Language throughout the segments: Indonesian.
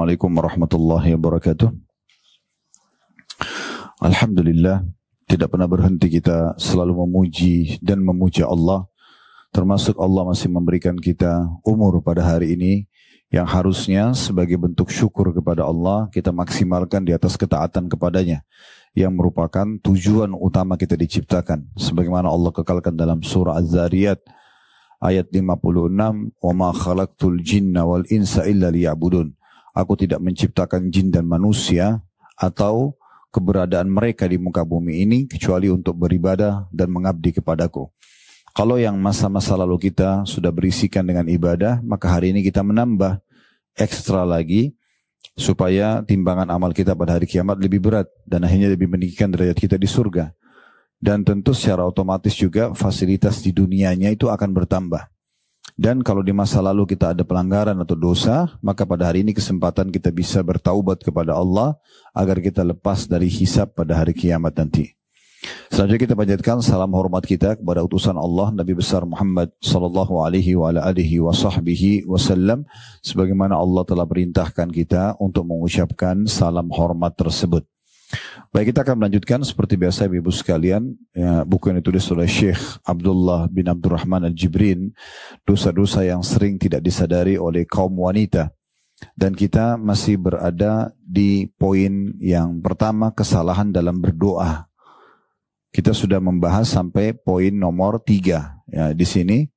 Assalamualaikum warahmatullahi wabarakatuh. Alhamdulillah, tidak pernah berhenti kita selalu memuji dan memuja Allah. Termasuk Allah masih memberikan kita umur pada hari ini yang harusnya sebagai bentuk syukur kepada Allah kita maksimalkan di atas ketaatan kepadanya, yang merupakan tujuan utama kita diciptakan. Sebagaimana Allah kekalkan dalam surah Az-Zariyat ayat 56, "Wa ma khalaqtul jinna wal insa illa liya'budun." Aku tidak menciptakan jin dan manusia atau keberadaan mereka di muka bumi ini kecuali untuk beribadah dan mengabdi kepadaku. Kalau yang masa-masa lalu kita sudah berisikan dengan ibadah, maka hari ini kita menambah ekstra lagi supaya timbangan amal kita pada hari kiamat lebih berat dan akhirnya lebih meninggikan derajat kita di surga. Dan tentu secara otomatis juga fasilitas di dunianya itu akan bertambah. Dan kalau di masa lalu kita ada pelanggaran atau dosa, maka pada hari ini kesempatan kita bisa bertaubat kepada Allah agar kita lepas dari hisab pada hari kiamat nanti. Selanjutnya kita panjatkan salam hormat kita kepada utusan Allah Nabi besar Muhammad sallallahu alaihi wa ala alihi wa sahbihi wasallam, sebagaimana Allah telah perintahkan kita untuk mengucapkan salam hormat tersebut. Baik, kita akan melanjutkan seperti biasa Ibu sekalian, buku yang ditulis oleh Syekh Abdullah bin Abdurrahman Al-Jibrin, dosa-dosa yang sering tidak disadari oleh kaum wanita. Dan kita masih berada di poin yang pertama, kesalahan dalam berdoa. Kita sudah membahas sampai poin nomor 3 ya, di sini,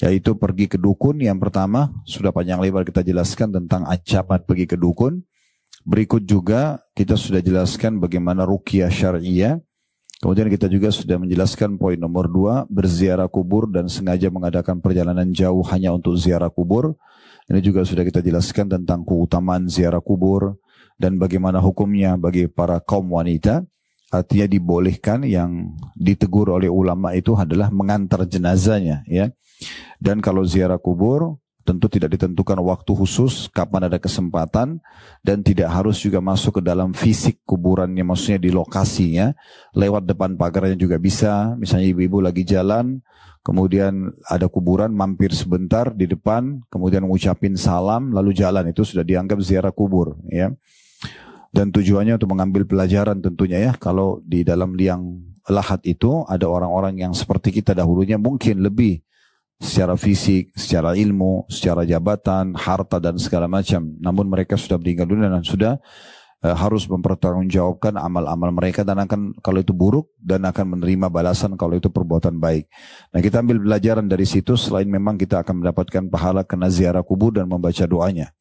yaitu pergi ke dukun. Yang pertama sudah panjang lebar kita jelaskan tentang ancaman pergi ke dukun. Berikut juga kita sudah jelaskan bagaimana ruqyah syar'iyah. Kemudian kita juga sudah menjelaskan poin nomor 2, berziarah kubur dan sengaja mengadakan perjalanan jauh hanya untuk ziarah kubur. Ini juga sudah kita jelaskan tentang keutamaan ziarah kubur dan bagaimana hukumnya bagi para kaum wanita. Artinya dibolehkan, yang ditegur oleh ulama itu adalah mengantar jenazahnya ya. Dan kalau ziarah kubur tentu tidak ditentukan waktu khusus kapan ada kesempatan, dan tidak harus juga masuk ke dalam fisik kuburannya, maksudnya di lokasinya, lewat depan pagarnya juga bisa. Misalnya ibu-ibu lagi jalan, kemudian ada kuburan, mampir sebentar di depan, kemudian mengucapin salam lalu jalan, itu sudah dianggap ziarah kubur ya. Dan tujuannya untuk mengambil pelajaran tentunya ya, kalau di dalam liang lahat itu ada orang-orang yang seperti kita dahulunya mungkin lebih secara fisik, secara ilmu, secara jabatan, harta dan segala macam. Namun mereka sudah meninggal dunia dan sudah harus mempertanggungjawabkan amal-amal mereka, dan akan kalau itu buruk, dan akan menerima balasan kalau itu perbuatan baik. Nah, kita ambil pelajaran dari situ, selain memang kita akan mendapatkan pahala kena ziarah kubur dan membaca doanya.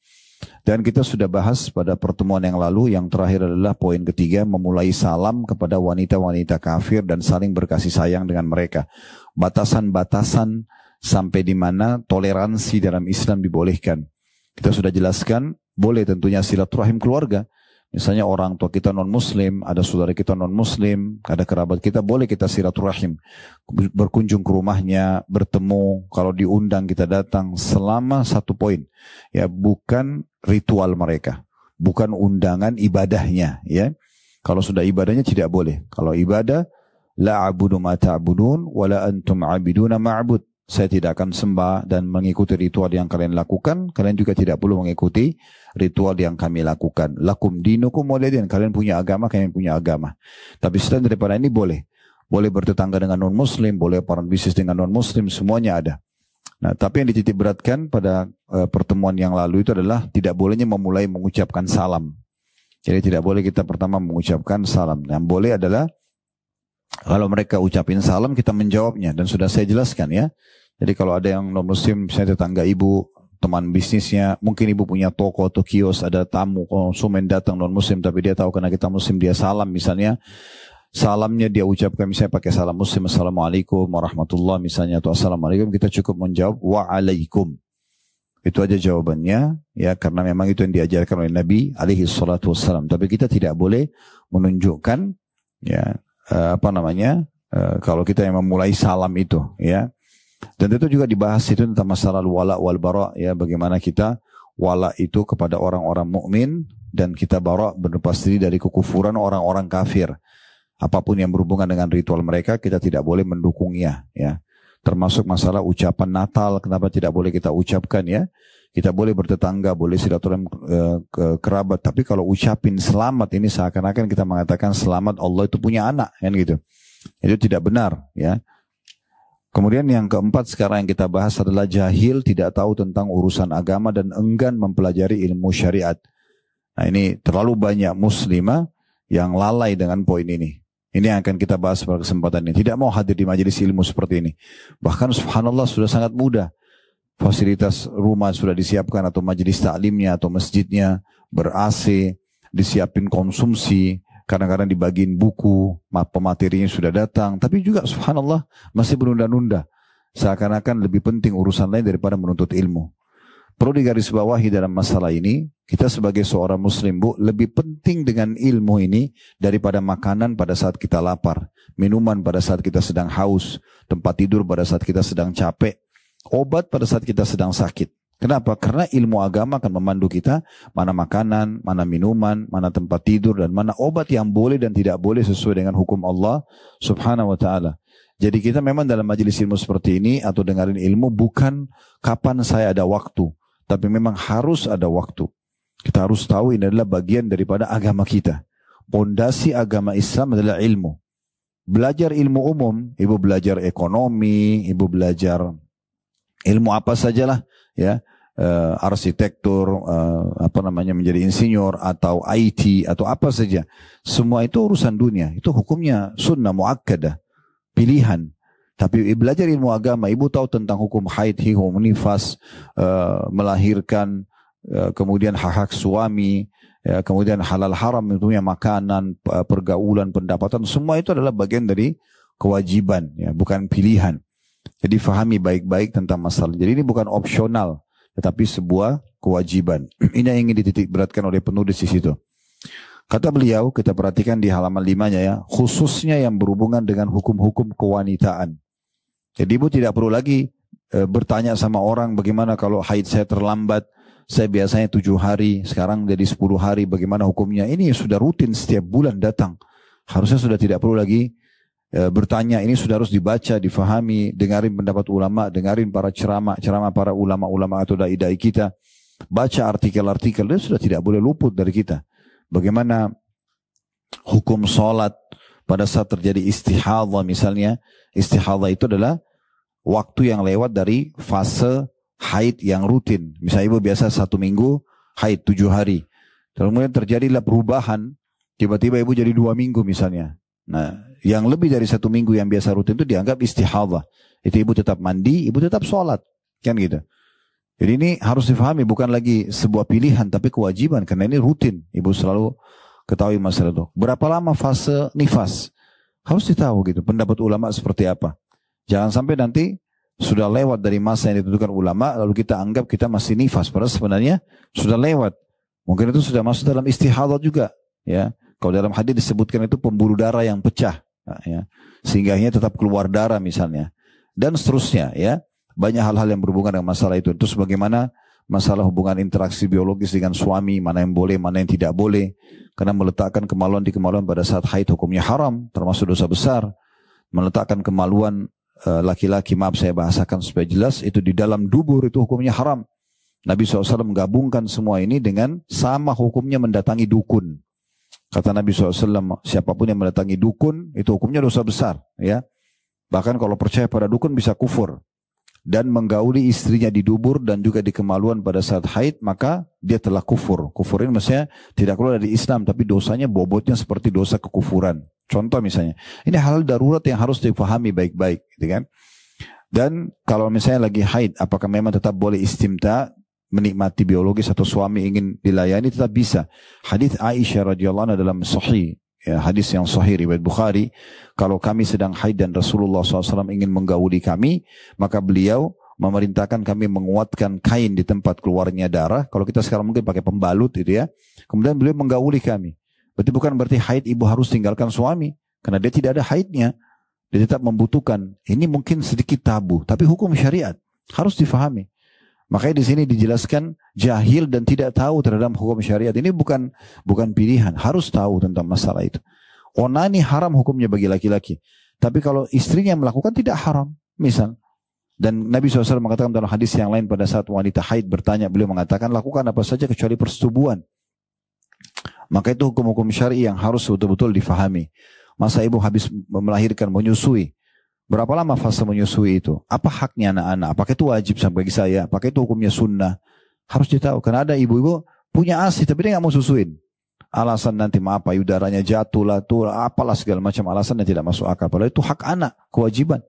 Dan kita sudah bahas pada pertemuan yang lalu, yang terakhir adalah poin ketiga, memulai salam kepada wanita-wanita kafir dan saling berkasih sayang dengan mereka. Batasan-batasan sampai di mana toleransi dalam Islam dibolehkan. Kita sudah jelaskan, boleh tentunya silaturahim keluarga. Misalnya orang tua kita non-muslim, ada saudara kita non-muslim, ada kerabat kita, boleh kita silaturahim. Berkunjung ke rumahnya, bertemu, kalau diundang kita datang, selama satu poin. Ya, bukan ritual mereka, bukan undangan ibadahnya. Ya, kalau sudah ibadahnya tidak boleh. Kalau ibadah, la a'budu ma ta'budun, wa la antum 'abiduna ma'bud. Saya tidak akan sembah dan mengikuti ritual yang kalian lakukan. Kalian juga tidak perlu mengikuti ritual yang kami lakukan. Lakum dinukum waliyadin. Kalian punya agama, kami punya agama. Tapi selain daripada ini boleh. Boleh bertetangga dengan non-muslim, boleh paran bisnis dengan non-muslim, semuanya ada. Nah, tapi yang dititik beratkan pada pertemuan yang lalu itu adalah tidak bolehnya memulai mengucapkan salam. Jadi tidak boleh kita pertama mengucapkan salam. Yang boleh adalah kalau mereka ucapin salam, kita menjawabnya. Dan sudah saya jelaskan ya. Jadi kalau ada yang non-muslim, misalnya tetangga ibu, teman bisnisnya, mungkin ibu punya toko atau kios, ada tamu konsumen datang non-muslim, tapi dia tahu karena kita muslim, dia salam misalnya. Salamnya dia ucapkan misalnya pakai salam muslim, assalamualaikum warahmatullah misalnya, atau assalamualaikum, kita cukup menjawab wa'alaikum. Itu aja jawabannya ya, karena memang itu yang diajarkan oleh Nabi alaihi salatu wassalam. Tapi kita tidak boleh menunjukkan ya kalau kita yang memulai salam itu ya. Dan itu juga dibahas itu tentang masalah wala wal bara ya, bagaimana kita wala itu kepada orang-orang mukmin dan kita bara berlepas diri dari kekufuran orang-orang kafir. Apapun yang berhubungan dengan ritual mereka kita tidak boleh mendukungnya ya. Termasuk masalah ucapan Natal, kenapa tidak boleh kita ucapkan ya? Kita boleh bertetangga, boleh silaturahim ke kerabat. Tapi kalau ucapin selamat ini seakan-akan kita mengatakan selamat Allah itu punya anak, kan gitu. Itu tidak benar, ya. Kemudian yang keempat sekarang yang kita bahas adalah jahil, tidak tahu tentang urusan agama dan enggan mempelajari ilmu syariat. Nah, ini terlalu banyak muslimah yang lalai dengan poin ini. Ini yang akan kita bahas pada kesempatan ini. Tidak mau hadir di majelis ilmu seperti ini. Bahkan subhanallah sudah sangat mudah. Fasilitas rumah sudah disiapkan atau majelis taklimnya atau masjidnya ber-AC, disiapin konsumsi, kadang-kadang dibagiin buku, pematerinya sudah datang, tapi juga subhanallah masih menunda-nunda. Seakan-akan lebih penting urusan lain daripada menuntut ilmu. Perlu digarisbawahi dalam masalah ini, kita sebagai seorang muslim, Bu, lebih penting dengan ilmu ini daripada makanan pada saat kita lapar, minuman pada saat kita sedang haus, tempat tidur pada saat kita sedang capek, obat pada saat kita sedang sakit. Kenapa? Karena ilmu agama akan memandu kita mana makanan, mana minuman, mana tempat tidur, dan mana obat yang boleh dan tidak boleh sesuai dengan hukum Allah subhanahu wa ta'ala. Jadi kita memang dalam majelis ilmu seperti ini atau dengarin ilmu bukan kapan saya ada waktu, tapi memang harus ada waktu. Kita harus tahu ini adalah bagian daripada agama kita. Pondasi agama Islam adalah ilmu. Belajar ilmu umum, ibu belajar ekonomi, ibu belajar ilmu apa sajalah, ya, arsitektur, menjadi insinyur atau IT atau apa saja. Semua itu urusan dunia. Itu hukumnya sunnah muakkadah, pilihan. Tapi belajar ilmu agama, ibu tahu tentang hukum haid, hukum nifas, melahirkan, kemudian hak-hak suami, ya, kemudian halal haram, tentunya makanan, pergaulan, pendapatan, semua itu adalah bagian dari kewajiban, ya, bukan pilihan. Jadi fahami baik-baik tentang masalah. Jadi ini bukan opsional, tetapi sebuah kewajiban. Ini yang ingin dititik beratkan oleh penulis di situ. Kata beliau, kita perhatikan di halaman 5-nya, ya, khususnya yang berhubungan dengan hukum-hukum kewanitaan. Jadi ibu tidak perlu lagi bertanya sama orang bagaimana kalau haid saya terlambat, saya biasanya 7 hari, sekarang jadi 10 hari, bagaimana hukumnya. Ini sudah rutin setiap bulan datang. Harusnya sudah tidak perlu lagi bertanya, ini sudah harus dibaca, difahami, dengarin pendapat ulama, dengarin para ceramah para ulama-ulama atau dai-dai kita, baca artikel-artikel, dan sudah tidak boleh luput dari kita. Bagaimana hukum sholat pada saat terjadi istihadhah misalnya. Istihadhah itu adalah waktu yang lewat dari fase haid yang rutin. Misalnya ibu biasa 1 minggu haid 7 hari. Kemudian terjadilah perubahan, tiba-tiba ibu jadi 2 minggu misalnya. Nah, yang lebih dari 1 minggu yang biasa rutin itu dianggap istihadhah. Itu ibu tetap mandi, ibu tetap sholat, kan gitu. Jadi ini harus difahami, bukan lagi sebuah pilihan, tapi kewajiban, karena ini rutin. Ibu selalu ketahui masalah itu. Berapa lama fase nifas? Harus ditahu gitu, pendapat ulama seperti apa. Jangan sampai nanti sudah lewat dari masa yang ditentukan ulama, lalu kita anggap kita masih nifas, padahal sebenarnya sudah lewat. Mungkin itu sudah masuk dalam istihadhah juga, ya. Kalau dalam hadis disebutkan itu pembuluh darah yang pecah, ya, sehingga akhirnya tetap keluar darah misalnya, dan seterusnya, ya. Banyak hal-hal yang berhubungan dengan masalah itu. Terus bagaimana masalah hubungan interaksi biologis dengan suami, mana yang boleh, mana yang tidak boleh. Karena meletakkan kemaluan di kemaluan pada saat haid hukumnya haram, termasuk dosa besar. Meletakkan kemaluan laki-laki, maaf saya bahasakan supaya jelas, itu di dalam dubur itu hukumnya haram. Nabi SAW menggabungkan semua ini dengan sama hukumnya mendatangi dukun. Kata Nabi SAW, siapapun yang mendatangi dukun, itu hukumnya dosa besar. Ya. Bahkan kalau percaya pada dukun bisa kufur. Dan menggauli istrinya di dubur dan juga di kemaluan pada saat haid, maka dia telah kufur. Kufur ini maksudnya tidak keluar dari Islam, tapi dosanya bobotnya seperti dosa kekufuran. Contoh misalnya, ini hal darurat yang harus dipahami baik-baik, gitu kan? Dan kalau misalnya lagi haid, apakah memang tetap boleh istimta, menikmati biologis, atau suami ingin dilayani, tetap bisa. Hadis Aisyah radhiyallahu anha dalam Sahih, ya, hadis yang sahih riwayat Bukhari, kalau kami sedang haid dan Rasulullah SAW ingin menggauli kami, maka beliau memerintahkan kami menguatkan kain di tempat keluarnya darah. Kalau kita sekarang mungkin pakai pembalut gitu ya. Kemudian beliau menggauli kami. Berarti haid ibu harus tinggalkan suami, karena dia tidak ada haidnya. Dia tetap membutuhkan. Ini mungkin sedikit tabu, tapi hukum syariat harus difahami. Makanya di sini dijelaskan jahil dan tidak tahu terhadap hukum syariat. Ini bukan pilihan, harus tahu tentang masalah itu. Onani haram hukumnya bagi laki-laki. Tapi kalau istrinya melakukan tidak haram. Misal, Dan Nabi SAW mengatakan dalam hadis yang lain pada saat wanita haid bertanya, beliau mengatakan lakukan apa saja kecuali persetubuhan. Maka itu hukum-hukum syar'i yang harus betul-betul difahami. Masa ibu habis melahirkan, menyusui, berapa lama fase menyusui itu? Apa haknya anak-anak? Apakah itu wajib bagi saya? Apakah itu hukumnya sunnah? Harus ditahu. Karena ada ibu-ibu punya ASI tapi dia nggak mau susuin. Alasan nanti maaf payudaranya jatuh lah, tuh apalah segala macam alasan yang tidak masuk akal. Padahal itu hak anak, kewajiban.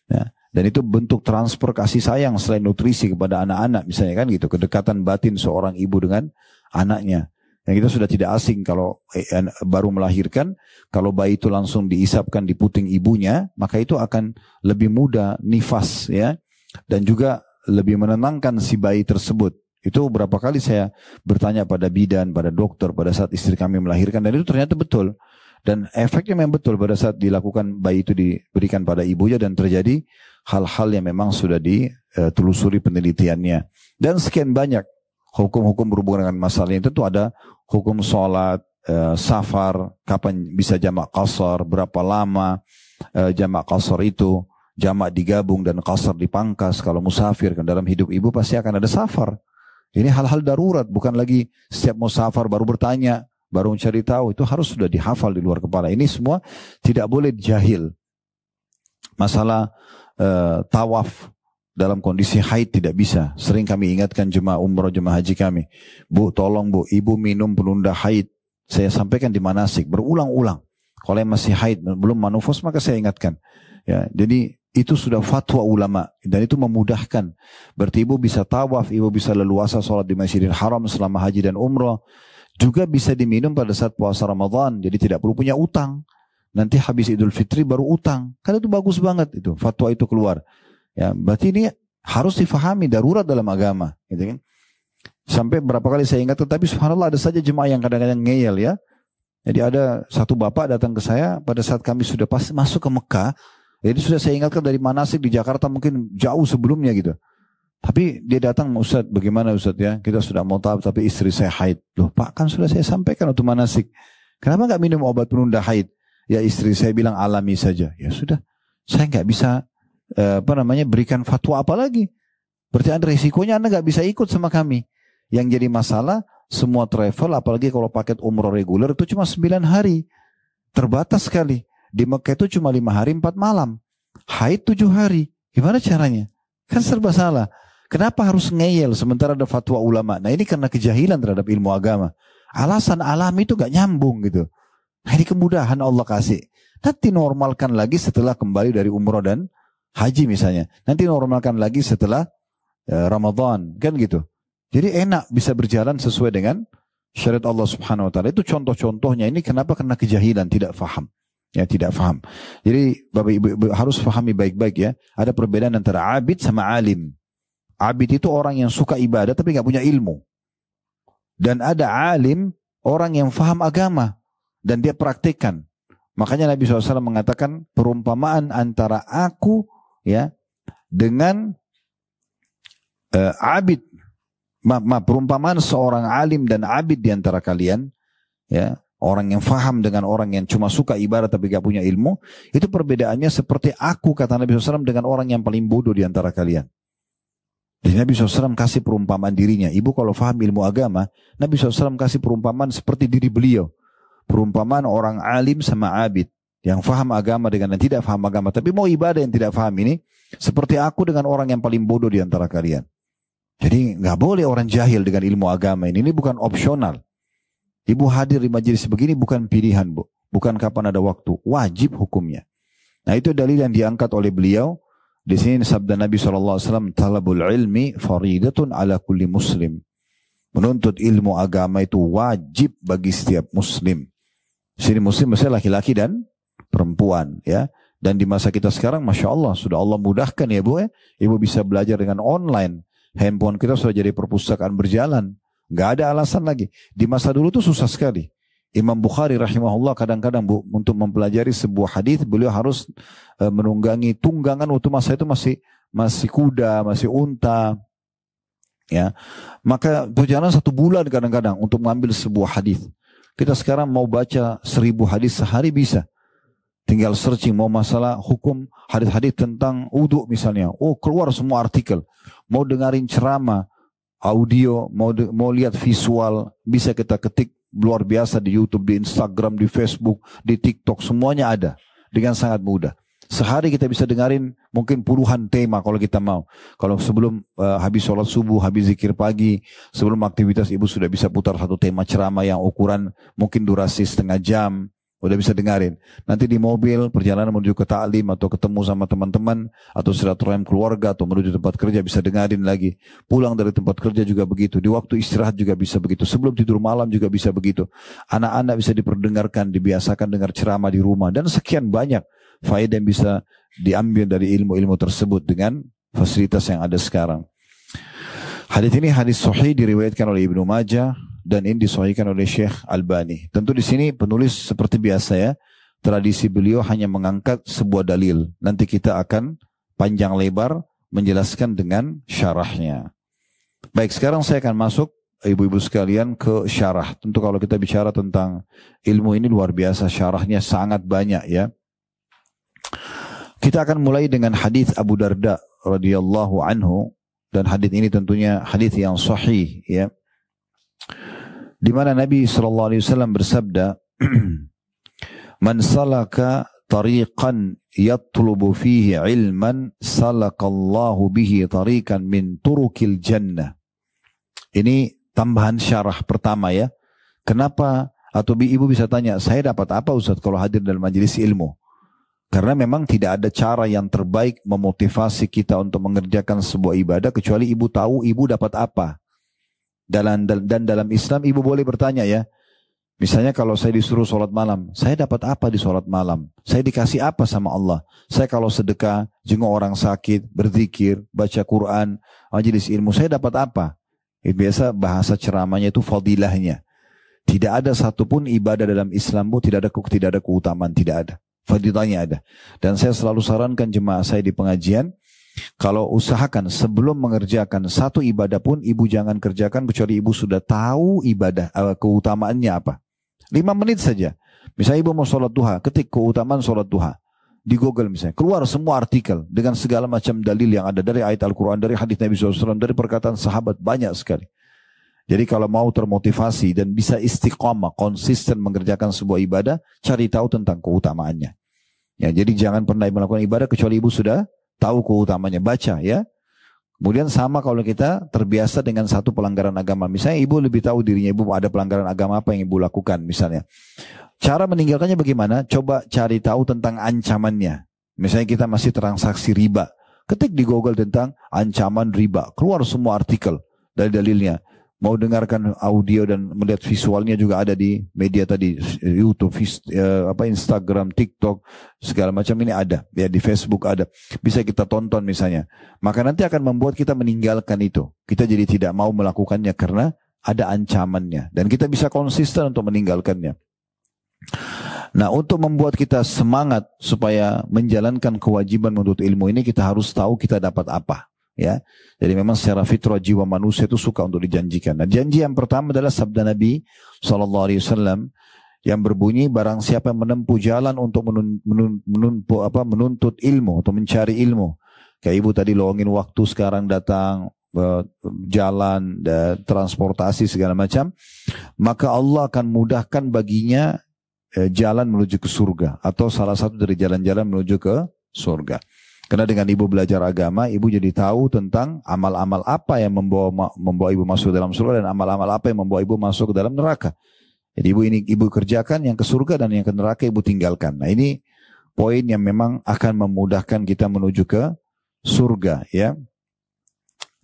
Ya. Dan itu bentuk transfer kasih sayang selain nutrisi kepada anak-anak misalnya kan gitu. Kedekatan batin seorang ibu dengan anaknya. Yang kita sudah tidak asing kalau baru melahirkan, kalau bayi itu langsung diisapkan di puting ibunya, maka itu akan lebih mudah nifas ya, dan juga lebih menenangkan si bayi tersebut. Itu berapa kali saya bertanya pada bidan, pada dokter pada saat istri kami melahirkan, dan itu ternyata betul. Dan efeknya memang betul pada saat dilakukan bayi itu diberikan pada ibunya dan terjadi hal-hal yang memang sudah ditelusuri penelitiannya. Dan sekian banyak hukum-hukum berhubungan dengan masalah ini. Tentu ada hukum sholat, safar, kapan bisa jamak qasar, berapa lama jamak qasar itu, jamak digabung dan qasar dipangkas. Kalau musafir kan dalam hidup ibu pasti akan ada safar. Ini hal-hal darurat, bukan lagi setiap musafir baru bertanya, baru mencari tahu. Itu harus sudah dihafal di luar kepala. Ini semua tidak boleh jahil. Masalah tawaf dalam kondisi haid tidak bisa. Sering kami ingatkan jemaah umrah, jemaah haji kami. Bu, tolong bu, ibu minum penunda haid. Saya sampaikan di manasik berulang-ulang. Kalau yang masih haid, belum manufos, maka saya ingatkan. Ya, jadi itu sudah fatwa ulama. Dan itu memudahkan. Berarti ibu bisa tawaf, ibu bisa leluasa sholat di Masjidil Haram selama haji dan umrah. Juga bisa diminum pada saat puasa Ramadan. Jadi tidak perlu punya utang. Nanti habis Idul Fitri baru utang. Kan itu bagus banget itu. Fatwa itu keluar. Ya, berarti ini harus difahami darurat dalam agama, gitu kan? Sampai berapa kali saya ingat, tapi subhanallah ada saja jemaah yang kadang-kadang ngeyel ya. Jadi ada satu bapak datang ke saya pada saat kami sudah pas masuk ke Mekah. Jadi sudah saya ingatkan dari manasik di Jakarta mungkin jauh sebelumnya gitu. Tapi dia datang, Ustaz, bagaimana Ustaz ya? Kita sudah mau tawaf tapi istri saya haid. Loh Pak, kan sudah saya sampaikan untuk manasik. Kenapa nggak minum obat penunda haid? Ya istri saya bilang alami saja. Ya sudah, saya nggak bisa berikan fatwa apa lagi. Berarti ada risikonya Anda nggak bisa ikut sama kami. Yang jadi masalah semua travel, apalagi kalau paket umroh reguler itu cuma 9 hari, terbatas sekali. Di Mekah itu cuma 5 hari 4 malam, haid 7 hari. Gimana caranya? Kan serba salah. Kenapa harus ngeyel sementara ada fatwa ulama? Nah ini karena kejahilan terhadap ilmu agama. Alasan alami itu gak nyambung gitu. Nah ini kemudahan Allah kasih. Nanti normalkan lagi setelah kembali dari umroh dan haji misalnya. Nanti normalkan lagi setelah Ramadan. Kan gitu. Jadi enak bisa berjalan sesuai dengan syariat Allah Subhanahu Wa Taala. Itu contoh-contohnya. Ini kenapa? Karena kejahilan, tidak faham. Ya, tidak faham. Jadi Bapak Ibu harus fahami baik-baik ya. Ada perbedaan antara abid sama alim. Abid itu orang yang suka ibadah tapi nggak punya ilmu. Dan ada alim, orang yang faham agama dan dia praktikkan. Makanya Nabi SAW mengatakan perumpamaan antara aku ya dengan abid. Perumpamaan seorang alim dan abid di antara kalian, ya, orang yang faham dengan orang yang cuma suka ibadah tapi gak punya ilmu, itu perbedaannya seperti aku, kata Nabi SAW, dengan orang yang paling bodoh di antara kalian. Jadi Nabi SAW kasih perumpamaan dirinya. Ibu kalau faham ilmu agama, Nabi SAW kasih perumpamaan seperti diri beliau. Perumpamaan orang alim sama abid, yang faham agama dengan yang tidak faham agama, tapi mau ibadah yang tidak faham ini, seperti aku dengan orang yang paling bodoh di antara kalian. Jadi nggak boleh orang jahil dengan ilmu agama ini bukan opsional. Ibu hadir di majelis begini bukan pilihan, Bu. Bukan kapan ada waktu, wajib hukumnya. Nah itu dalil yang diangkat oleh beliau. Di sini sabda Nabi SAW, talabul ilmi faridatun ala kulli muslim. Menuntut ilmu agama itu wajib bagi setiap muslim. Di sini muslim maksudnya laki-laki dan perempuan, ya. Dan di masa kita sekarang, Masya Allah, sudah Allah mudahkan ya Bu, ya. Ibu bisa belajar dengan online. Handphone kita sudah jadi perpustakaan berjalan. Gak ada alasan lagi. Di masa dulu tuh susah sekali. Imam Bukhari rahimahullah kadang-kadang Bu, untuk mempelajari sebuah hadis beliau harus menunggangi tunggangan. Waktu masa itu masih kuda, masih unta. Ya, maka berjalan 1 bulan kadang-kadang untuk mengambil sebuah hadis. Kita sekarang mau baca 1000 hadis sehari bisa. Tinggal searching mau masalah hukum hadis-hadis tentang wudu misalnya. Oh, keluar semua artikel. Mau dengerin ceramah, audio, mau lihat visual, bisa kita ketik luar biasa di YouTube, di Instagram, di Facebook, di TikTok, semuanya ada dengan sangat mudah. Sehari kita bisa dengerin mungkin puluhan tema kalau kita mau. Kalau sebelum habis sholat subuh, habis zikir pagi, sebelum aktivitas ibu sudah bisa putar satu tema ceramah yang ukuran mungkin durasi setengah jam. Udah bisa dengerin. Nanti di mobil, perjalanan menuju ke taklim atau ketemu sama teman-teman atau silaturahim keluarga atau menuju tempat kerja bisa dengerin lagi. Pulang dari tempat kerja juga begitu. Di waktu istirahat juga bisa begitu. Sebelum tidur malam juga bisa begitu. Anak-anak bisa diperdengarkan, dibiasakan dengar ceramah di rumah. Dan sekian banyak faedah yang bisa diambil dari ilmu-ilmu tersebut dengan fasilitas yang ada sekarang. Hadis ini hadis sahih diriwayatkan oleh Ibnu Majah dan ini disahihkan oleh Syekh Albani. Tentu di sini penulis seperti biasa ya, tradisi beliau hanya mengangkat sebuah dalil. Nanti kita akan panjang lebar menjelaskan dengan syarahnya. Baik, sekarang saya akan masuk ibu-ibu sekalian ke syarah. Tentu kalau kita bicara tentang ilmu ini luar biasa, syarahnya sangat banyak ya. Kita akan mulai dengan hadis Abu Darda radhiyallahu anhu, dan hadis ini tentunya hadis yang sahih ya. Di mana Nabi SAW bersabda, "Man salaka tariqan yatlubu fihi ilman, salakallahu bihi tariqan min turukil jannah." Ini tambahan syarah pertama ya. Kenapa? Atau ibu bisa tanya, saya dapat apa Ustaz kalau hadir dalam majelis ilmu? Karena memang tidak ada cara yang terbaik memotivasi kita untuk mengerjakan sebuah ibadah kecuali ibu tahu ibu dapat apa. Dan dalam Islam ibu boleh bertanya ya. Misalnya kalau saya disuruh sholat malam, saya dapat apa di sholat malam? Saya dikasih apa sama Allah? Saya kalau sedekah, jenguk orang sakit, berzikir, baca Quran, majelis ilmu, saya dapat apa? Biasa bahasa ceramahnya itu fadilahnya. Tidak ada satupun ibadah dalam Islam bu, tidak ada keutamaan, tidak ada. Fadilahnya ada. Dan saya selalu sarankan jemaah saya di pengajian, kalau usahakan sebelum mengerjakan satu ibadah pun ibu jangan kerjakan kecuali ibu sudah tahu ibadah keutamaannya apa. 5 menit saja. Misalnya ibu mau sholat duha, ketik keutamaan sholat duha di Google misalnya, keluar semua artikel dengan segala macam dalil yang ada dari ayat Al-Quran, dari hadis Nabi SAW, dari perkataan sahabat, banyak sekali. Jadi kalau mau termotivasi dan bisa istiqamah, konsisten mengerjakan sebuah ibadah, cari tahu tentang keutamaannya. Ya, jadi jangan pernah melakukan ibadah kecuali ibu sudah tahu keutamanya, baca ya. Kemudian sama kalau kita terbiasa dengan satu pelanggaran agama. Misalnya ibu lebih tahu dirinya ibu ada pelanggaran agama apa yang ibu lakukan misalnya. Cara meninggalkannya bagaimana? Coba cari tahu tentang ancamannya. Misalnya kita masih transaksi riba. Ketik di Google tentang ancaman riba. Keluar semua artikel dari dalilnya. Mau dengarkan audio dan melihat visualnya juga ada di media tadi, YouTube, Instagram, TikTok, segala macam ini ada. Ya di Facebook ada. Bisa kita tonton misalnya. Maka nanti akan membuat kita meninggalkan itu. Kita jadi tidak mau melakukannya karena ada ancamannya. Dan kita bisa konsisten untuk meninggalkannya. Nah, untuk membuat kita semangat supaya menjalankan kewajiban menuntut ilmu ini, kita harus tahu kita dapat apa. Ya, jadi memang secara fitrah jiwa manusia itu suka untuk dijanjikan. Nah, janji yang pertama adalah sabda Nabi SAW yang berbunyi, barang siapa yang menempuh jalan untuk menuntut ilmu atau mencari ilmu. Kayak ibu tadi luangin waktu sekarang datang jalan, transportasi segala macam, maka Allah akan mudahkan baginya jalan menuju ke surga atau salah satu dari jalan-jalan menuju ke surga. Karena dengan ibu belajar agama, ibu jadi tahu tentang amal-amal apa yang membawa ibu masuk dalam surga dan amal-amal apa yang membawa ibu masuk ke dalam neraka. Jadi ibu kerjakan yang ke surga dan yang ke neraka ibu tinggalkan. Nah, ini poin yang memang akan memudahkan kita menuju ke surga ya.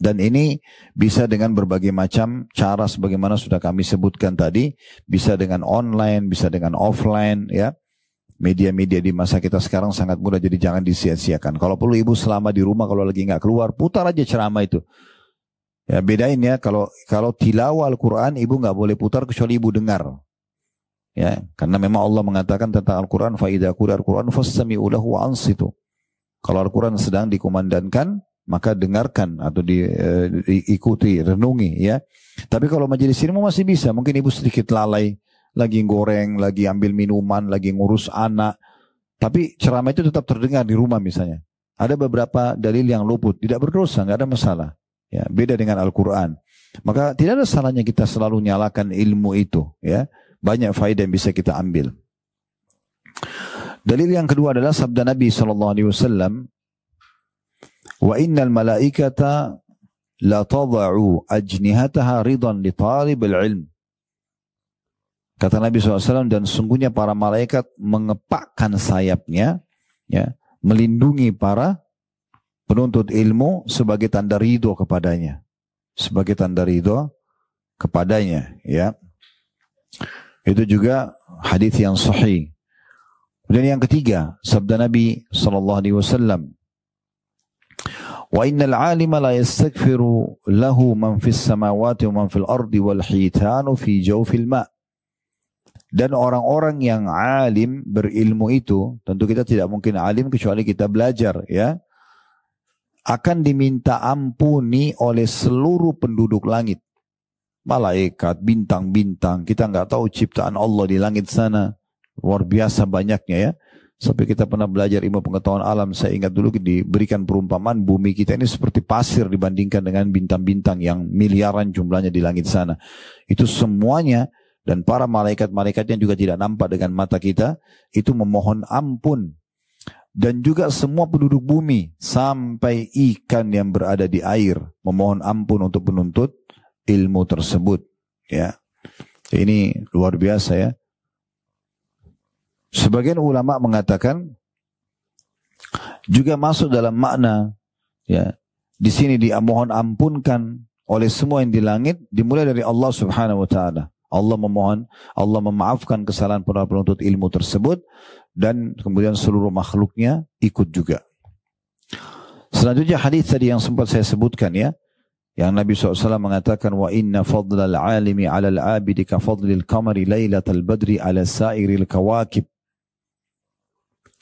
Dan ini bisa dengan berbagai macam cara sebagaimana sudah kami sebutkan tadi, bisa dengan online, bisa dengan offline ya. Media-media di masa kita sekarang sangat mudah, jadi jangan disia-siakan. Kalau perlu ibu selama di rumah, kalau lagi nggak keluar, putar aja ceramah itu. Ya bedain ya, kalau tilawah Al-Quran ibu nggak boleh putar kecuali ibu dengar. Ya, karena memang Allah mengatakan tentang Al-Quran, فَإِذَا قُرِئَ الْقُرْآنُ فَاسْتَمِعُوا لَهُ وَأَنصِتُوا. Kalau Al-Quran sedang dikumandangkan, maka dengarkan atau diikuti, renungi ya. Tapi kalau majelis ilmu masih bisa, mungkin ibu sedikit lalai, lagi goreng, lagi ambil minuman, lagi ngurus anak, Tapi ceramah itu tetap terdengar di rumah misalnya. Ada beberapa dalil yang luput, tidak berdosa, nggak ada masalah. Ya, beda dengan Al-Quran. Maka tidak ada salahnya kita selalu nyalakan ilmu itu. Ya, banyak faedah yang bisa kita ambil. Dalil yang kedua adalah sabda Nabi SAW. Wa innal malaikata la tada'u ajnihataha ridan li talibil ilm. Kata Nabi SAW, dan sungguhnya para malaikat mengepakkan sayapnya, ya, melindungi para penuntut ilmu sebagai tanda ridho kepadanya. Sebagai tanda ridho kepadanya. Ya. Itu juga hadis yang sahih. Dan yang ketiga, sabda Nabi SAW, wa innal alima la yastaghfiru lahu man fis samawati wa man fil ardi wal hitanu fi jawfil ma'. Dan orang-orang yang alim berilmu itu, tentu kita tidak mungkin alim kecuali kita belajar, ya, akan diminta ampuni oleh seluruh penduduk langit. Malaikat, bintang-bintang, kita nggak tahu ciptaan Allah di langit sana, luar biasa banyaknya ya. Sampai kita pernah belajar ilmu pengetahuan alam, saya ingat dulu diberikan perumpamaan bumi kita ini seperti pasir dibandingkan dengan bintang-bintang yang miliaran jumlahnya di langit sana. Itu semuanya. Dan para malaikat-malaikatnya juga tidak nampak dengan mata kita, itu memohon ampun. Dan juga semua penduduk bumi, sampai ikan yang berada di air, memohon ampun untuk penuntut ilmu tersebut. Ya, ini luar biasa ya. Sebagian ulama mengatakan, juga masuk dalam makna, ya, di sini dimohon ampunkan oleh semua yang di langit, dimulai dari Allah Subhanahu wa Ta'ala. Allah memohon, Allah memaafkan kesalahan para penuntut ilmu tersebut, dan kemudian seluruh makhluknya ikut juga. Selanjutnya hadis tadi yang sempat saya sebutkan ya, yang Nabi SAW mengatakan, wa inna fadlal alimi ala al-abidi ka fadlil qamari lailatal badri ala sairil kawakib.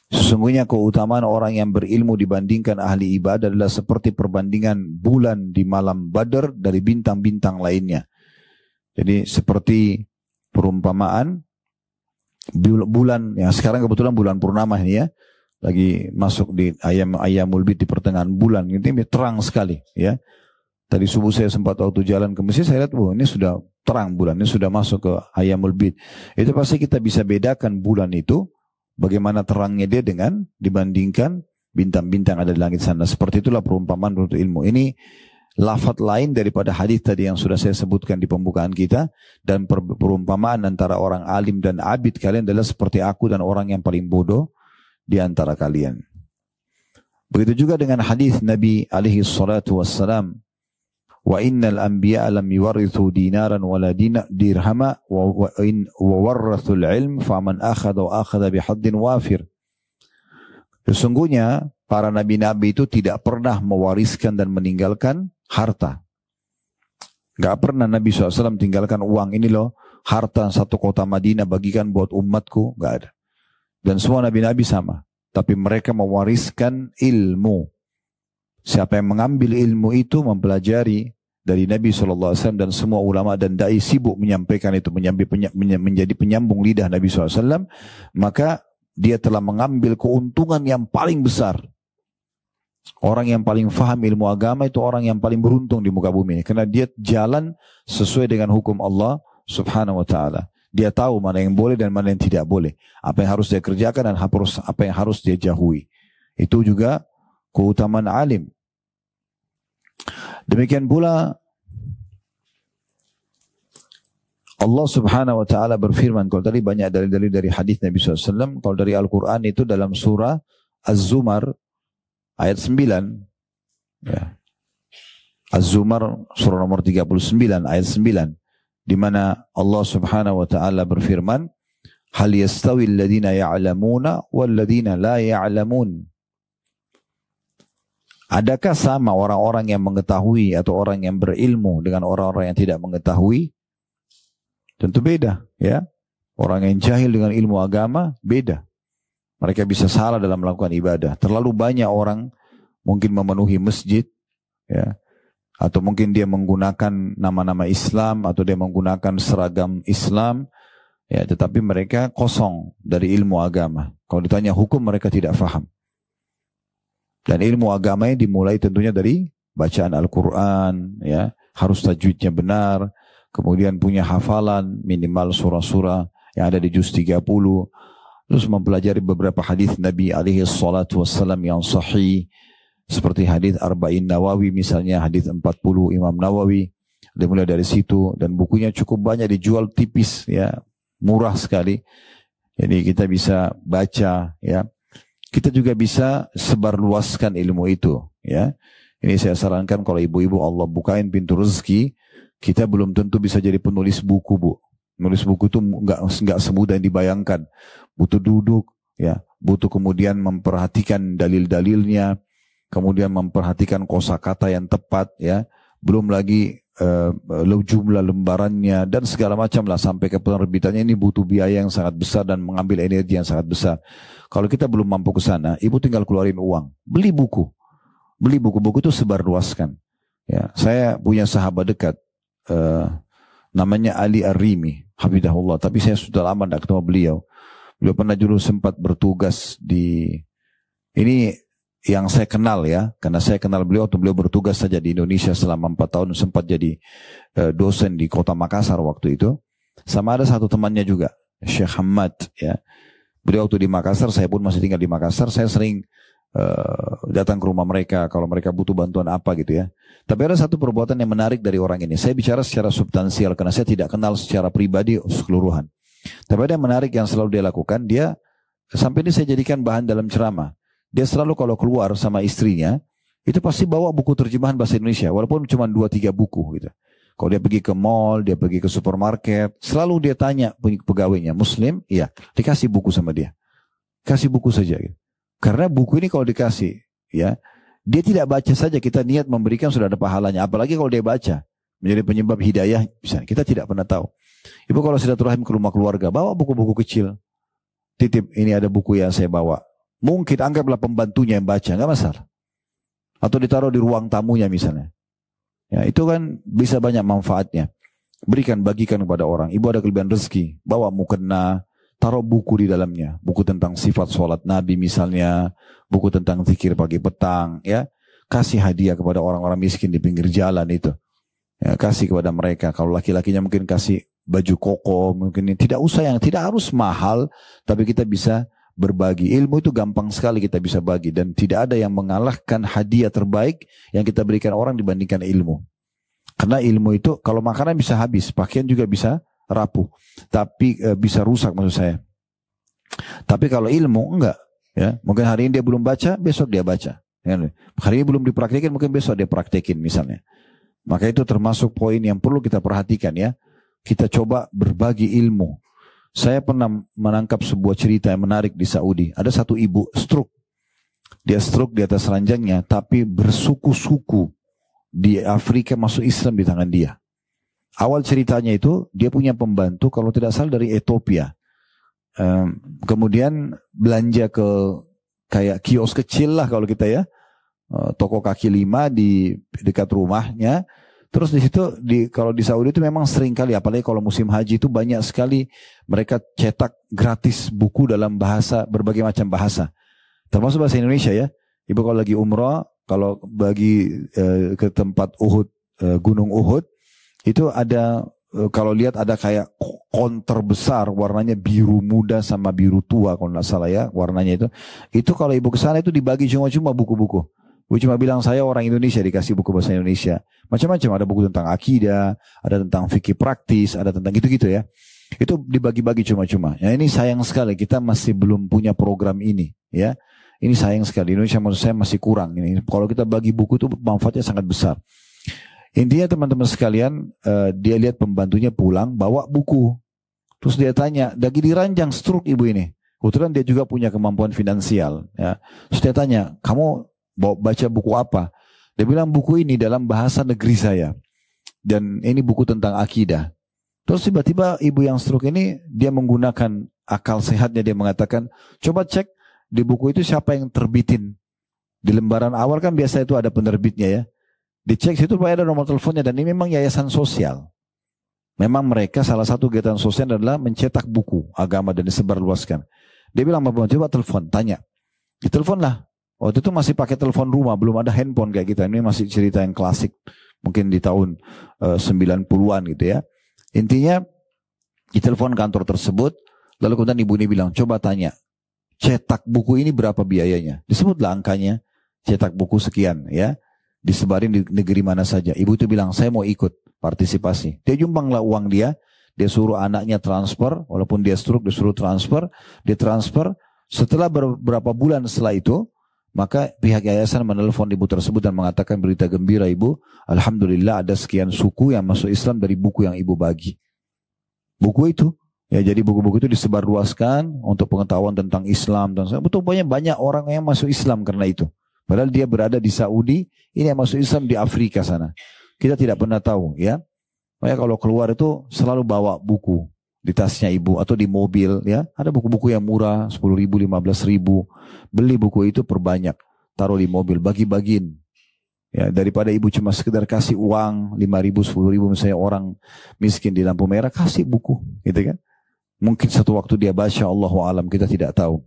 Sesungguhnya keutamaan orang yang berilmu dibandingkan ahli ibadah adalah seperti perbandingan bulan di malam Badar dari bintang-bintang lainnya. Jadi seperti perumpamaan bulan yang sekarang kebetulan bulan purnama ini ya, lagi masuk di ayamul bid di pertengahan bulan, ini terang sekali ya. Tadi subuh saya sempat waktu jalan ke masjid, saya lihat ini sudah terang bulan, ini sudah masuk ke ayamul bid. Itu pasti kita bisa bedakan bulan itu bagaimana terangnya dia dengan dibandingkan bintang-bintang ada di langit sana. Seperti itulah perumpamaan menurut ilmu. Ini lafaz lain daripada hadis tadi yang sudah saya sebutkan di pembukaan kita, dan perumpamaan antara orang alim dan abid kalian adalah seperti aku dan orang yang paling bodoh di antara kalian. Begitu juga dengan hadis Nabi alaihi salatu wassalam, wa innal anbiya lam yuwarithu dinaran wala dirhama wa warathul ilm faman akhadha bihaddin wafir. Sesungguhnya para nabi-nabi itu tidak pernah mewariskan dan meninggalkan harta. Gak pernah Nabi SAW tinggalkan uang, ini loh harta satu kota Madinah bagikan buat umatku, gak ada. Dan semua nabi-nabi sama, tapi mereka mewariskan ilmu. Siapa yang mengambil ilmu itu, mempelajari dari Nabi SAW, dan semua ulama dan dai sibuk menyampaikan itu, menjadi penyambung lidah Nabi SAW, maka dia telah mengambil keuntungan yang paling besar. Orang yang paling faham ilmu agama itu orang yang paling beruntung di muka bumi ini, karena dia jalan sesuai dengan hukum Allah Subhanahu wa Ta'ala. Dia tahu mana yang boleh dan mana yang tidak boleh, apa yang harus dia kerjakan dan apa yang harus dia jauhi. Itu juga keutamaan alim. Demikian pula Allah Subhanahu wa Ta'ala berfirman, kalau tadi banyak dalil-dalil dari hadis Nabi SAW, kalau dari Al-Quran itu dalam surah Az-Zumar ayat 9, ya. Az-Zumar surah nomor 39 ayat 9, di mana Allah Subhanahu wa Ta'ala berfirman, hal yastawi alladhina ya'lamuna walladhina la ya'lamun. Adakah sama orang-orang yang mengetahui atau orang yang berilmu dengan orang-orang yang tidak mengetahui? Tentu beda, ya. Orang yang jahil dengan ilmu agama beda. Mereka bisa salah dalam melakukan ibadah. Terlalu banyak orang mungkin memenuhi masjid, ya, atau mungkin dia menggunakan nama-nama Islam, atau dia menggunakan seragam Islam, Ya, tetapi mereka kosong dari ilmu agama. Kalau ditanya hukum mereka tidak faham. Dan ilmu agamanya dimulai tentunya dari bacaan Al-Quran, ya, harus tajwidnya benar, kemudian punya hafalan minimal surah-surah yang ada di juz 30, terus mempelajari beberapa hadis Nabi alaihi salatu wassalam yang sahih, seperti hadis Arba'in Nawawi misalnya, hadis 40 Imam Nawawi, dimulai dari situ, dan bukunya cukup banyak dijual tipis, ya, murah sekali. Jadi kita bisa baca, ya. Kita juga bisa sebarluaskan ilmu itu, ya. Ini saya sarankan kalau ibu-ibu Allah bukain pintu rezeki, kita belum tentu bisa jadi penulis buku, Bu. Menulis buku itu nggak semudah yang dibayangkan. Butuh duduk, ya. Butuh kemudian memperhatikan dalil-dalilnya, kemudian memperhatikan kosakata yang tepat, ya. Belum lagi jumlah lembarannya dan segala macam lah sampai ke penerbitannya. Ini butuh biaya yang sangat besar dan mengambil energi yang sangat besar. Kalau kita belum mampu ke sana, ibu tinggal keluarin uang, beli buku itu sebarluaskan. Ya, saya punya sahabat dekat namanya Ali Ar-Rimi, hafidahullah, tapi saya sudah lama tidak ketemu beliau. Beliau pernah dulu sempat bertugas di ini. Yang saya kenal, ya, karena saya kenal beliau waktu beliau bertugas saja di Indonesia selama 4 tahun, sempat jadi dosen di kota Makassar waktu itu. Sama ada satu temannya juga, Syekh Hamad, ya. Beliau waktu di Makassar, saya pun masih tinggal di Makassar, saya sering datang ke rumah mereka kalau mereka butuh bantuan apa gitu, ya. Tapi ada satu perbuatan yang menarik dari orang ini. Saya bicara secara substansial karena saya tidak kenal secara pribadi keseluruhan. Tapi ada yang menarik yang selalu dia lakukan, dia sampai ini saya jadikan bahan dalam ceramah. Dia selalu kalau keluar sama istrinya, itu pasti bawa buku terjemahan bahasa Indonesia, walaupun cuma 2-3 buku gitu. Kalau dia pergi ke mall, dia pergi ke supermarket, selalu dia tanya pegawainya, Muslim? Iya, dikasih buku sama dia. Kasih buku saja gitu. Karena buku ini kalau dikasih, ya, dia tidak baca saja, kita niat memberikan sudah ada pahalanya. Apalagi kalau dia baca, menjadi penyebab hidayah, bisa. Kita tidak pernah tahu. Ibu kalau silaturahim ke rumah keluarga, bawa buku-buku kecil. Titip, ini ada buku yang saya bawa. Mungkin anggaplah pembantunya yang baca, nggak masalah. Atau ditaruh di ruang tamunya misalnya. Ya, itu kan bisa banyak manfaatnya. Berikan, bagikan kepada orang. Ibu ada kelebihan rezeki, bawa mukena, taruh buku di dalamnya. Buku tentang sifat sholat Nabi misalnya, buku tentang zikir pagi petang, ya. Kasih hadiah kepada orang-orang miskin di pinggir jalan itu. Ya, kasih kepada mereka. Kalau laki-lakinya mungkin kasih baju koko, mungkin tidak usah yang tidak harus mahal, tapi kita bisa berbagi. Ilmu itu gampang sekali kita bisa bagi, dan tidak ada yang mengalahkan hadiah terbaik yang kita berikan orang dibandingkan ilmu. Karena ilmu itu kalau makanan bisa habis, pakaian juga bisa rapuh, tapi bisa rusak maksud saya. Tapi kalau ilmu enggak, ya. Mungkin hari ini dia belum baca, besok dia baca. Hari ini belum dipraktekin, mungkin besok dia praktekin misalnya. Maka itu termasuk poin yang perlu kita perhatikan, ya. Kita coba berbagi ilmu. Saya pernah menangkap sebuah cerita yang menarik di Saudi. Ada satu ibu stroke. Dia stroke di atas ranjangnya, tapi bersuku-suku di Afrika masuk Islam di tangan dia. Awal ceritanya itu, dia punya pembantu, kalau tidak salah dari Ethiopia. Kemudian belanja ke kayak kios kecil lah kalau kita, ya. Toko kaki 5 di dekat rumahnya. Terus di situ kalau di Saudi itu memang sering kali, apalagi kalau musim haji itu banyak sekali mereka cetak gratis buku dalam bahasa berbagai macam bahasa, termasuk bahasa Indonesia, ya. Ibu kalau lagi umrah, kalau bagi ke tempat Uhud, Gunung Uhud, itu ada kalau lihat ada kayak konter besar warnanya biru muda sama biru tua kalau nggak salah, ya, warnanya itu kalau ibu kesana itu dibagi cuma buku-buku. Ibu cuma bilang saya orang Indonesia, dikasih buku bahasa Indonesia. Macam-macam, ada buku tentang akidah, ada tentang fikih praktis, ada tentang gitu-gitu, ya. Itu dibagi-bagi cuma-cuma. Ya, ini sayang sekali kita masih belum punya program ini, ya. Ini sayang sekali. Indonesia menurut saya masih kurang ini. Kalau kita bagi buku itu manfaatnya sangat besar. Intinya teman-teman sekalian, dia lihat pembantunya pulang bawa buku. Terus dia tanya, lagi diranjang stroke ibu ini. Kebetulan dia juga punya kemampuan finansial, ya. Terus dia tanya, kamu baca buku apa? Dia bilang buku ini dalam bahasa negeri saya, dan ini buku tentang akidah. Terus tiba-tiba ibu yang stroke ini dia menggunakan akal sehatnya, dia mengatakan, coba cek di buku itu siapa yang terbitin. Di lembaran awal kan biasa itu ada penerbitnya, ya. Dicek situ ada nomor teleponnya, dan ini memang yayasan sosial. Memang mereka salah satu kegiatan sosial adalah mencetak buku agama dan disebarluaskan. Dia bilang, Bapak coba telepon, tanya. Ditelepon lah. Waktu itu masih pakai telepon rumah, belum ada handphone kayak kita. Ini masih cerita yang klasik. Mungkin di tahun 90-an gitu ya. Intinya, ditelepon kantor tersebut, lalu kemudian ibu ini bilang, coba tanya, cetak buku ini berapa biayanya? Disebutlah angkanya, cetak buku sekian ya. Disebarin di negeri mana saja. Ibu itu bilang, saya mau ikut partisipasi. Dia jumbanglah uang dia suruh anaknya transfer, walaupun dia stroke, dia suruh transfer, dia transfer. Setelah beberapa bulan setelah itu, maka pihak yayasan menelpon ibu tersebut dan mengatakan berita gembira ibu, alhamdulillah ada sekian suku yang masuk Islam dari buku yang ibu bagi. Buku itu, ya jadi buku-buku itu disebarluaskan untuk pengetahuan tentang Islam dan betul banyak orang yang masuk Islam karena itu. Padahal dia berada di Saudi, ini yang masuk Islam di Afrika sana. Kita tidak pernah tahu ya. Makanya kalau keluar itu selalu bawa buku di tasnya ibu atau di mobil ya. Ada buku-buku yang murah 10.000, 15.000. Beli buku itu perbanyak, taruh di mobil, bagi-bagiin. Ya, daripada ibu cuma sekedar kasih uang 5.000, 10.000 misalnya orang miskin di lampu merah, kasih buku gitu kan. Mungkin satu waktu dia baca, Allahu alam, kita tidak tahu.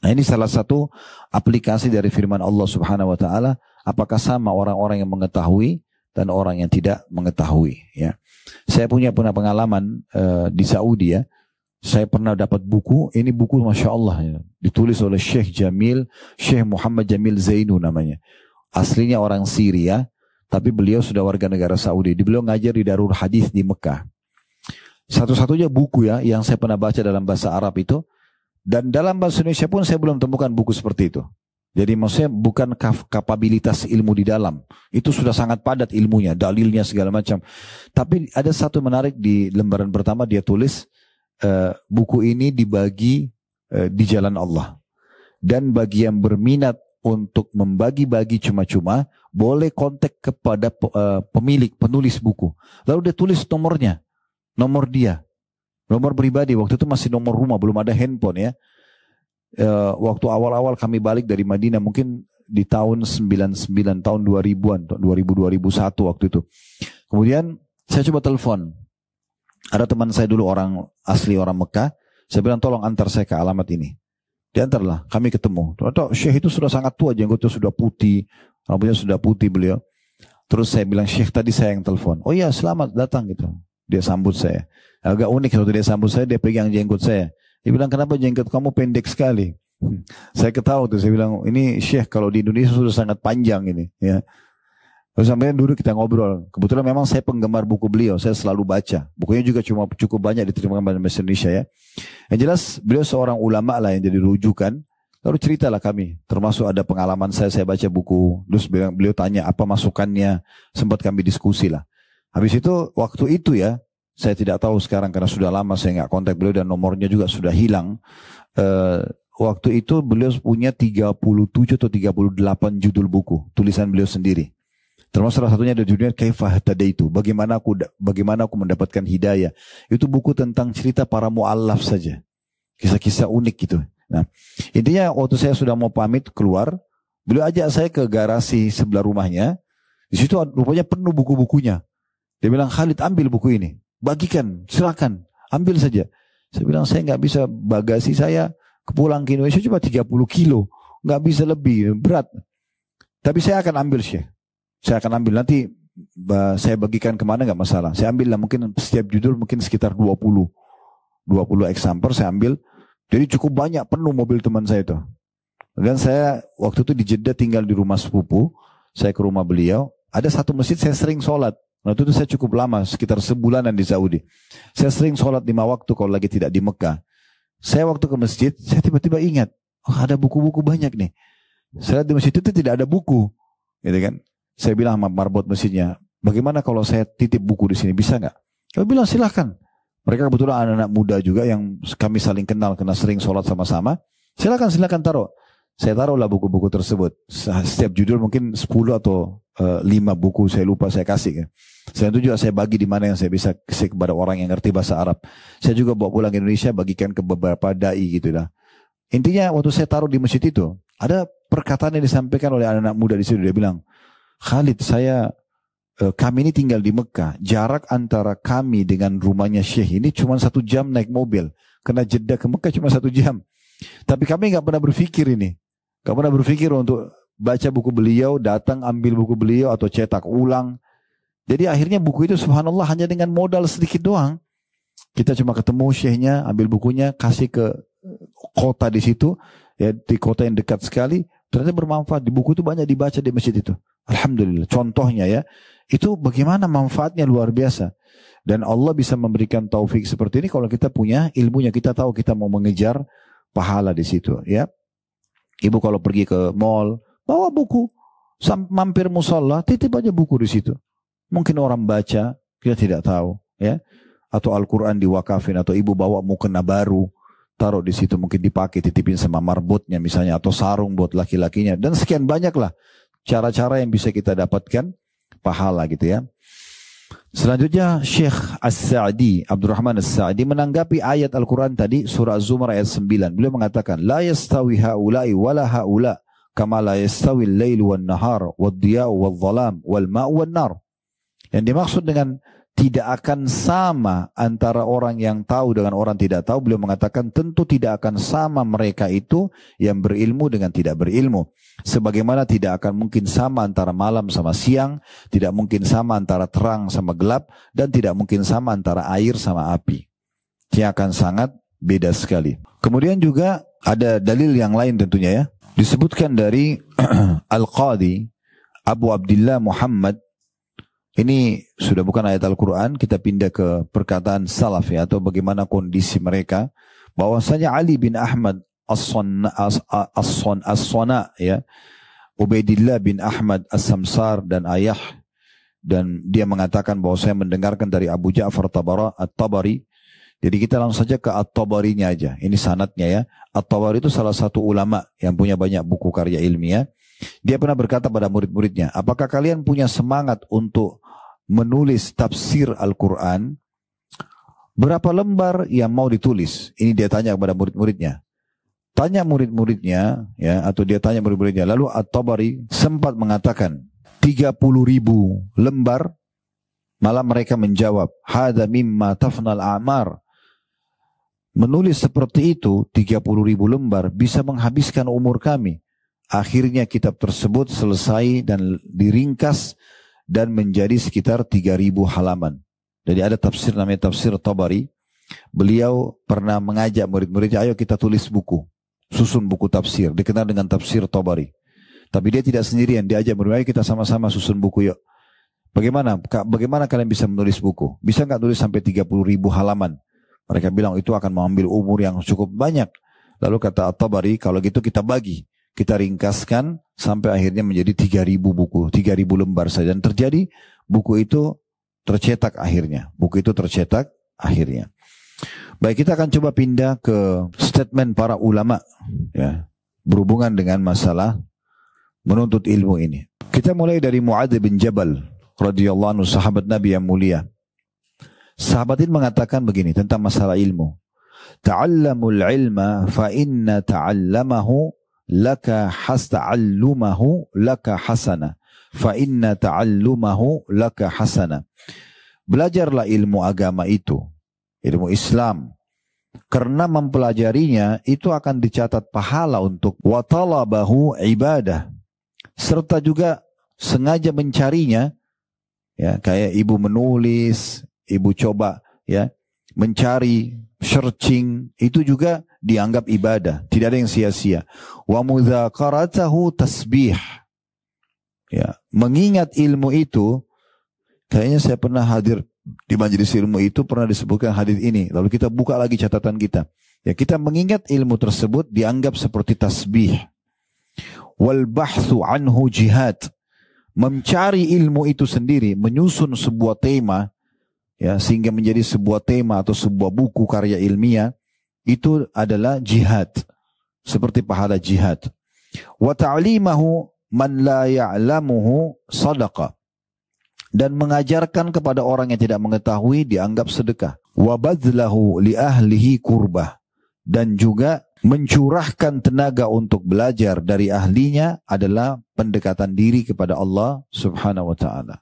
Nah, ini salah satu aplikasi dari firman Allah Subhanahu wa taala, apakah sama orang-orang yang mengetahui dan orang yang tidak mengetahui ya. Saya punya pengalaman di Saudi ya. Saya pernah dapat buku, ini buku Masya Allah ya, ditulis oleh Syekh Muhammad Jamil Zainu namanya. Aslinya orang Syria, tapi beliau sudah warga negara Saudi. Beliau ngajar di Darul Hadis di Mekah. Satu-satunya buku ya yang saya pernah baca dalam bahasa Arab itu, dan dalam bahasa Indonesia pun saya belum temukan buku seperti itu. Jadi maksudnya bukan kapabilitas ilmu di dalam. Itu sudah sangat padat ilmunya, dalilnya segala macam. Tapi ada satu menarik di lembaran pertama dia tulis, buku ini dibagi di jalan Allah. Dan bagi yang berminat untuk membagi-bagi cuma-cuma, boleh kontak kepada penulis buku. Lalu dia tulis nomornya, nomor dia. Nomor pribadi, waktu itu masih nomor rumah, belum ada handphone ya. Waktu awal-awal kami balik dari Madinah mungkin di tahun 99 tahun 2000-an 2000-2001 waktu itu. Kemudian saya coba telepon. Ada teman saya dulu orang asli orang Mekah. Saya bilang tolong antar saya ke alamat ini. Diantarlah, kami ketemu. Ternyata Syekh itu sudah sangat tua, jenggotnya sudah putih, rambutnya sudah putih beliau. Terus saya bilang, Syekh tadi saya yang telepon. Oh iya, selamat datang gitu. Dia sambut saya. Agak unik waktu dia sambut saya, dia pegang jenggot saya. Dia bilang, kenapa jenggot kamu pendek sekali? Saya ketawa tuh, saya bilang, ini Syekh kalau di Indonesia sudah sangat panjang ini. Ya. Terus sampai dulu kita ngobrol. Kebetulan memang saya penggemar buku beliau, saya selalu baca. Bukunya juga cukup banyak diterima dalam bahasa Indonesia ya. Yang jelas beliau seorang ulama lah yang jadi rujukan. Lalu ceritalah kami, termasuk ada pengalaman saya baca buku. Terus beliau tanya apa masukannya, sempat kami diskusi lah. Habis itu, waktu itu ya, saya tidak tahu sekarang karena sudah lama saya nggak kontak beliau dan nomornya juga sudah hilang. Waktu itu beliau punya 37 atau 38 judul buku, tulisan beliau sendiri. Termasuk salah satunya ada judulnya Kaifah Tadaitu, bagaimana aku mendapatkan hidayah. Itu buku tentang cerita para mu'allaf saja. Kisah-kisah unik gitu. Nah, intinya waktu saya sudah mau pamit keluar, beliau ajak saya ke garasi sebelah rumahnya. Di situ rupanya penuh buku-bukunya. Dia bilang, Khalid ambil buku ini. Bagikan, silakan, ambil saja. Saya bilang, saya nggak bisa, bagasi saya pulang ke Indonesia cuma 30 kilo. Nggak bisa lebih, berat. Tapi saya akan ambil Syekh. Saya akan ambil, nanti saya bagikan kemana nggak masalah. Saya ambil lah, mungkin setiap judul mungkin sekitar 20 eksemplar saya ambil. Jadi cukup banyak, penuh mobil teman saya itu. Dan saya waktu itu di Jeddah tinggal di rumah sepupu. Saya ke rumah beliau. Ada satu masjid saya sering sholat. Waktu itu saya cukup lama, sekitar sebulanan di Saudi. Saya sering sholat 5 waktu kalau lagi tidak di Mekah. Saya waktu ke masjid, saya tiba-tiba ingat, oh ada buku-buku banyak nih. Saya lihat di masjid itu tidak ada buku, gitu kan? Saya bilang sama marbot masjidnya, bagaimana kalau saya titip buku di sini, bisa nggak? Dia bilang silahkan. Mereka kebetulan anak-anak muda juga yang kami saling kenal karena sering sholat sama-sama. Silakan taruh. Saya taruhlah buku-buku tersebut. Setiap judul mungkin 10 atau 5 buku, saya lupa saya kasih. Selain itu juga saya bagi di mana yang saya bisa kasih kepada orang yang ngerti bahasa Arab. Saya juga bawa pulang ke Indonesia, bagikan ke beberapa dai gitu lah. Intinya waktu saya taruh di masjid itu, ada perkataan yang disampaikan oleh anak-anak muda di situ. Dia bilang, Khalid, saya kami ini tinggal di Mekah. Jarak antara kami dengan rumahnya Syekh ini cuma 1 jam naik mobil. Karena Jeddah ke Mekah cuma 1 jam. Tapi kami nggak pernah berpikir ini. Nggak pernah berpikir untuk baca buku beliau, datang ambil buku beliau atau cetak ulang. Jadi akhirnya buku itu subhanallah hanya dengan modal sedikit doang. Kita cuma ketemu Syekhnya, ambil bukunya, kasih ke kota di situ. Ya, di kota yang dekat sekali. Ternyata bermanfaat. Di buku itu banyak dibaca di masjid itu. Alhamdulillah. Contohnya ya. Itu bagaimana manfaatnya luar biasa. Dan Allah bisa memberikan taufik seperti ini kalau kita punya ilmunya. Kita tahu kita mau mengejar pahala di situ. Ya. Ibu kalau pergi ke mall, bawa buku. Mampir musola, titip aja buku di situ. Mungkin orang baca, kita tidak tahu. Ya. Atau Al-Quran diwakafin. Atau ibu bawa mukena baru. Taruh di situ, mungkin dipakai, titipin sama marbotnya misalnya. Atau sarung buat laki-lakinya. Dan sekian banyaklah cara-cara yang bisa kita dapatkan pahala gitu ya. Selanjutnya Syekh As-Sa'di, Abdurrahman As-Sa'di menanggapi ayat Al-Quran tadi, surah Az-Zumar ayat 9. Beliau mengatakan, La yastawi ha'ulai wala ha'ula, kama la yastawi al-lailu wan nahar, wad-diya'u wal-zalam, wal-ma'u wan-nar. Yang dimaksud dengan tidak akan sama antara orang yang tahu dengan orang tidak tahu, beliau mengatakan tentu tidak akan sama mereka itu yang berilmu dengan tidak berilmu. Sebagaimana tidak akan mungkin sama antara malam sama siang, tidak mungkin sama antara terang sama gelap, dan tidak mungkin sama antara air sama api. Dia akan sangat beda sekali. Kemudian juga ada dalil yang lain tentunya ya. Disebutkan dari Al-Qadi Abu Abdillah Muhammad. Ini sudah bukan ayat Al-Quran, kita pindah ke perkataan salaf ya, atau bagaimana kondisi mereka. Bahwasanya Ali bin Ahmad As-Sona ya, Ubaidillah bin Ahmad As-Samsar dan ayah, dan dia mengatakan bahwa saya mendengarkan dari Abu Ja'far At-Tabari. Jadi kita langsung saja ke At-Tabarinya aja, ini sanadnya ya. At-Tabari itu salah satu ulama yang punya banyak buku karya ilmiah. Dia pernah berkata pada murid-muridnya, apakah kalian punya semangat untuk menulis tafsir Al-Quran? Berapa lembar yang mau ditulis? Ini dia tanya kepada murid-muridnya. Tanya murid-muridnya, ya, atau dia tanya murid-muridnya. Lalu At-Tabari sempat mengatakan 30.000 lembar. Malah mereka menjawab, Hada mimma tafnal a'mar. Menulis seperti itu 30.000 lembar bisa menghabiskan umur kami. Akhirnya kitab tersebut selesai dan diringkas dan menjadi sekitar 3.000 halaman. Jadi ada tafsir namanya tafsir Tabari. Beliau pernah mengajak murid-muridnya, ayo kita tulis buku. Susun buku tafsir, dikenal dengan tafsir Tabari. Tapi dia tidak sendirian, dia ajak murid-murid, kita sama-sama susun buku yuk. Bagaimana kalian bisa menulis buku? Bisa nggak tulis sampai 30.000 halaman? Mereka bilang itu akan mengambil umur yang cukup banyak. Lalu kata At-Tabari, kalau gitu kita bagi. Kita ringkaskan sampai akhirnya menjadi 3.000 buku, 3.000 lembar saja. Dan terjadi buku itu tercetak akhirnya. Buku itu tercetak akhirnya. Baik, kita akan coba pindah ke statement para ulama ya, berhubungan dengan masalah menuntut ilmu ini. Kita mulai dari Mu'adz bin Jabal radhiyallahu anhu, sahabat Nabi yang mulia. Sahabat ini mengatakan begini tentang masalah ilmu. Ta'allamul ilma fa inna ta'allamahu laka ta'allumahu laka hasana fa inna ta'allumahu laka hasana. Belajarlah ilmu agama itu, ilmu Islam, karena mempelajarinya itu akan dicatat pahala untuk wa talabahu ibadah, serta juga sengaja mencarinya ya, kayak ibu menulis, ibu coba ya mencari, searching, itu juga dianggap ibadah, tidak ada yang sia-sia. Wa mudzakaratahu tasbih. Ya, mengingat ilmu itu, kayaknya saya pernah hadir di majelis ilmu itu, pernah disebutkan hadis ini. Lalu kita buka lagi catatan kita. Ya, kita mengingat ilmu tersebut dianggap seperti tasbih. Wal bahthu anhu jihad. Mencari ilmu itu sendiri, menyusun sebuah tema, ya, sehingga menjadi sebuah tema atau sebuah buku karya ilmiah, itu adalah jihad, seperti pahala jihad. Wa ta'limahu man la ya'lamuhu sadaqah, dan mengajarkan kepada orang yang tidak mengetahui dianggap sedekah. Wa badlahu li ahlihi kurbah, dan juga mencurahkan tenaga untuk belajar dari ahlinya adalah pendekatan diri kepada Allah Subhanahu wa ta'ala.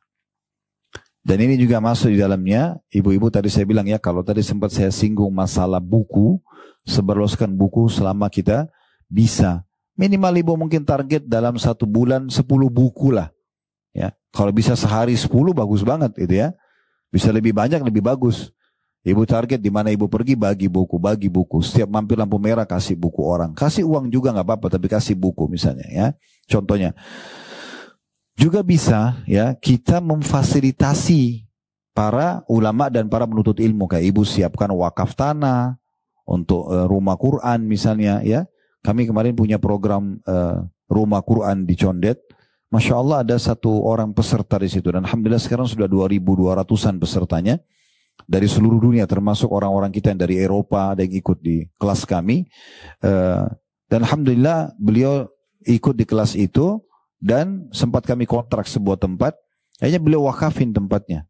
Dan ini juga masuk di dalamnya, ibu-ibu tadi saya bilang ya, kalau tadi sempat saya singgung masalah buku, sebarluaskan buku selama kita bisa. Minimal ibu mungkin target dalam 1 bulan 10 buku lah. Ya, kalau bisa sehari 10 bagus banget itu ya. Bisa lebih banyak lebih bagus. Ibu target di mana ibu pergi bagi buku. Setiap mampir lampu merah kasih buku orang. Kasih uang juga nggak apa-apa, tapi kasih buku misalnya ya. Contohnya. Juga bisa ya kita memfasilitasi para ulama dan para penuntut ilmu. Kayak ibu siapkan wakaf tanah untuk rumah Quran misalnya ya. Kami kemarin punya program rumah Quran di Condet. Masya Allah ada 1 orang peserta di situ. Dan Alhamdulillah sekarang sudah 2.200-an pesertanya. Dari seluruh dunia termasuk orang-orang kita yang dari Eropa ada yang ikut di kelas kami. Dan Alhamdulillah beliau ikut di kelas itu. Dan sempat kami kontrak sebuah tempat. Akhirnya beliau wakafin tempatnya.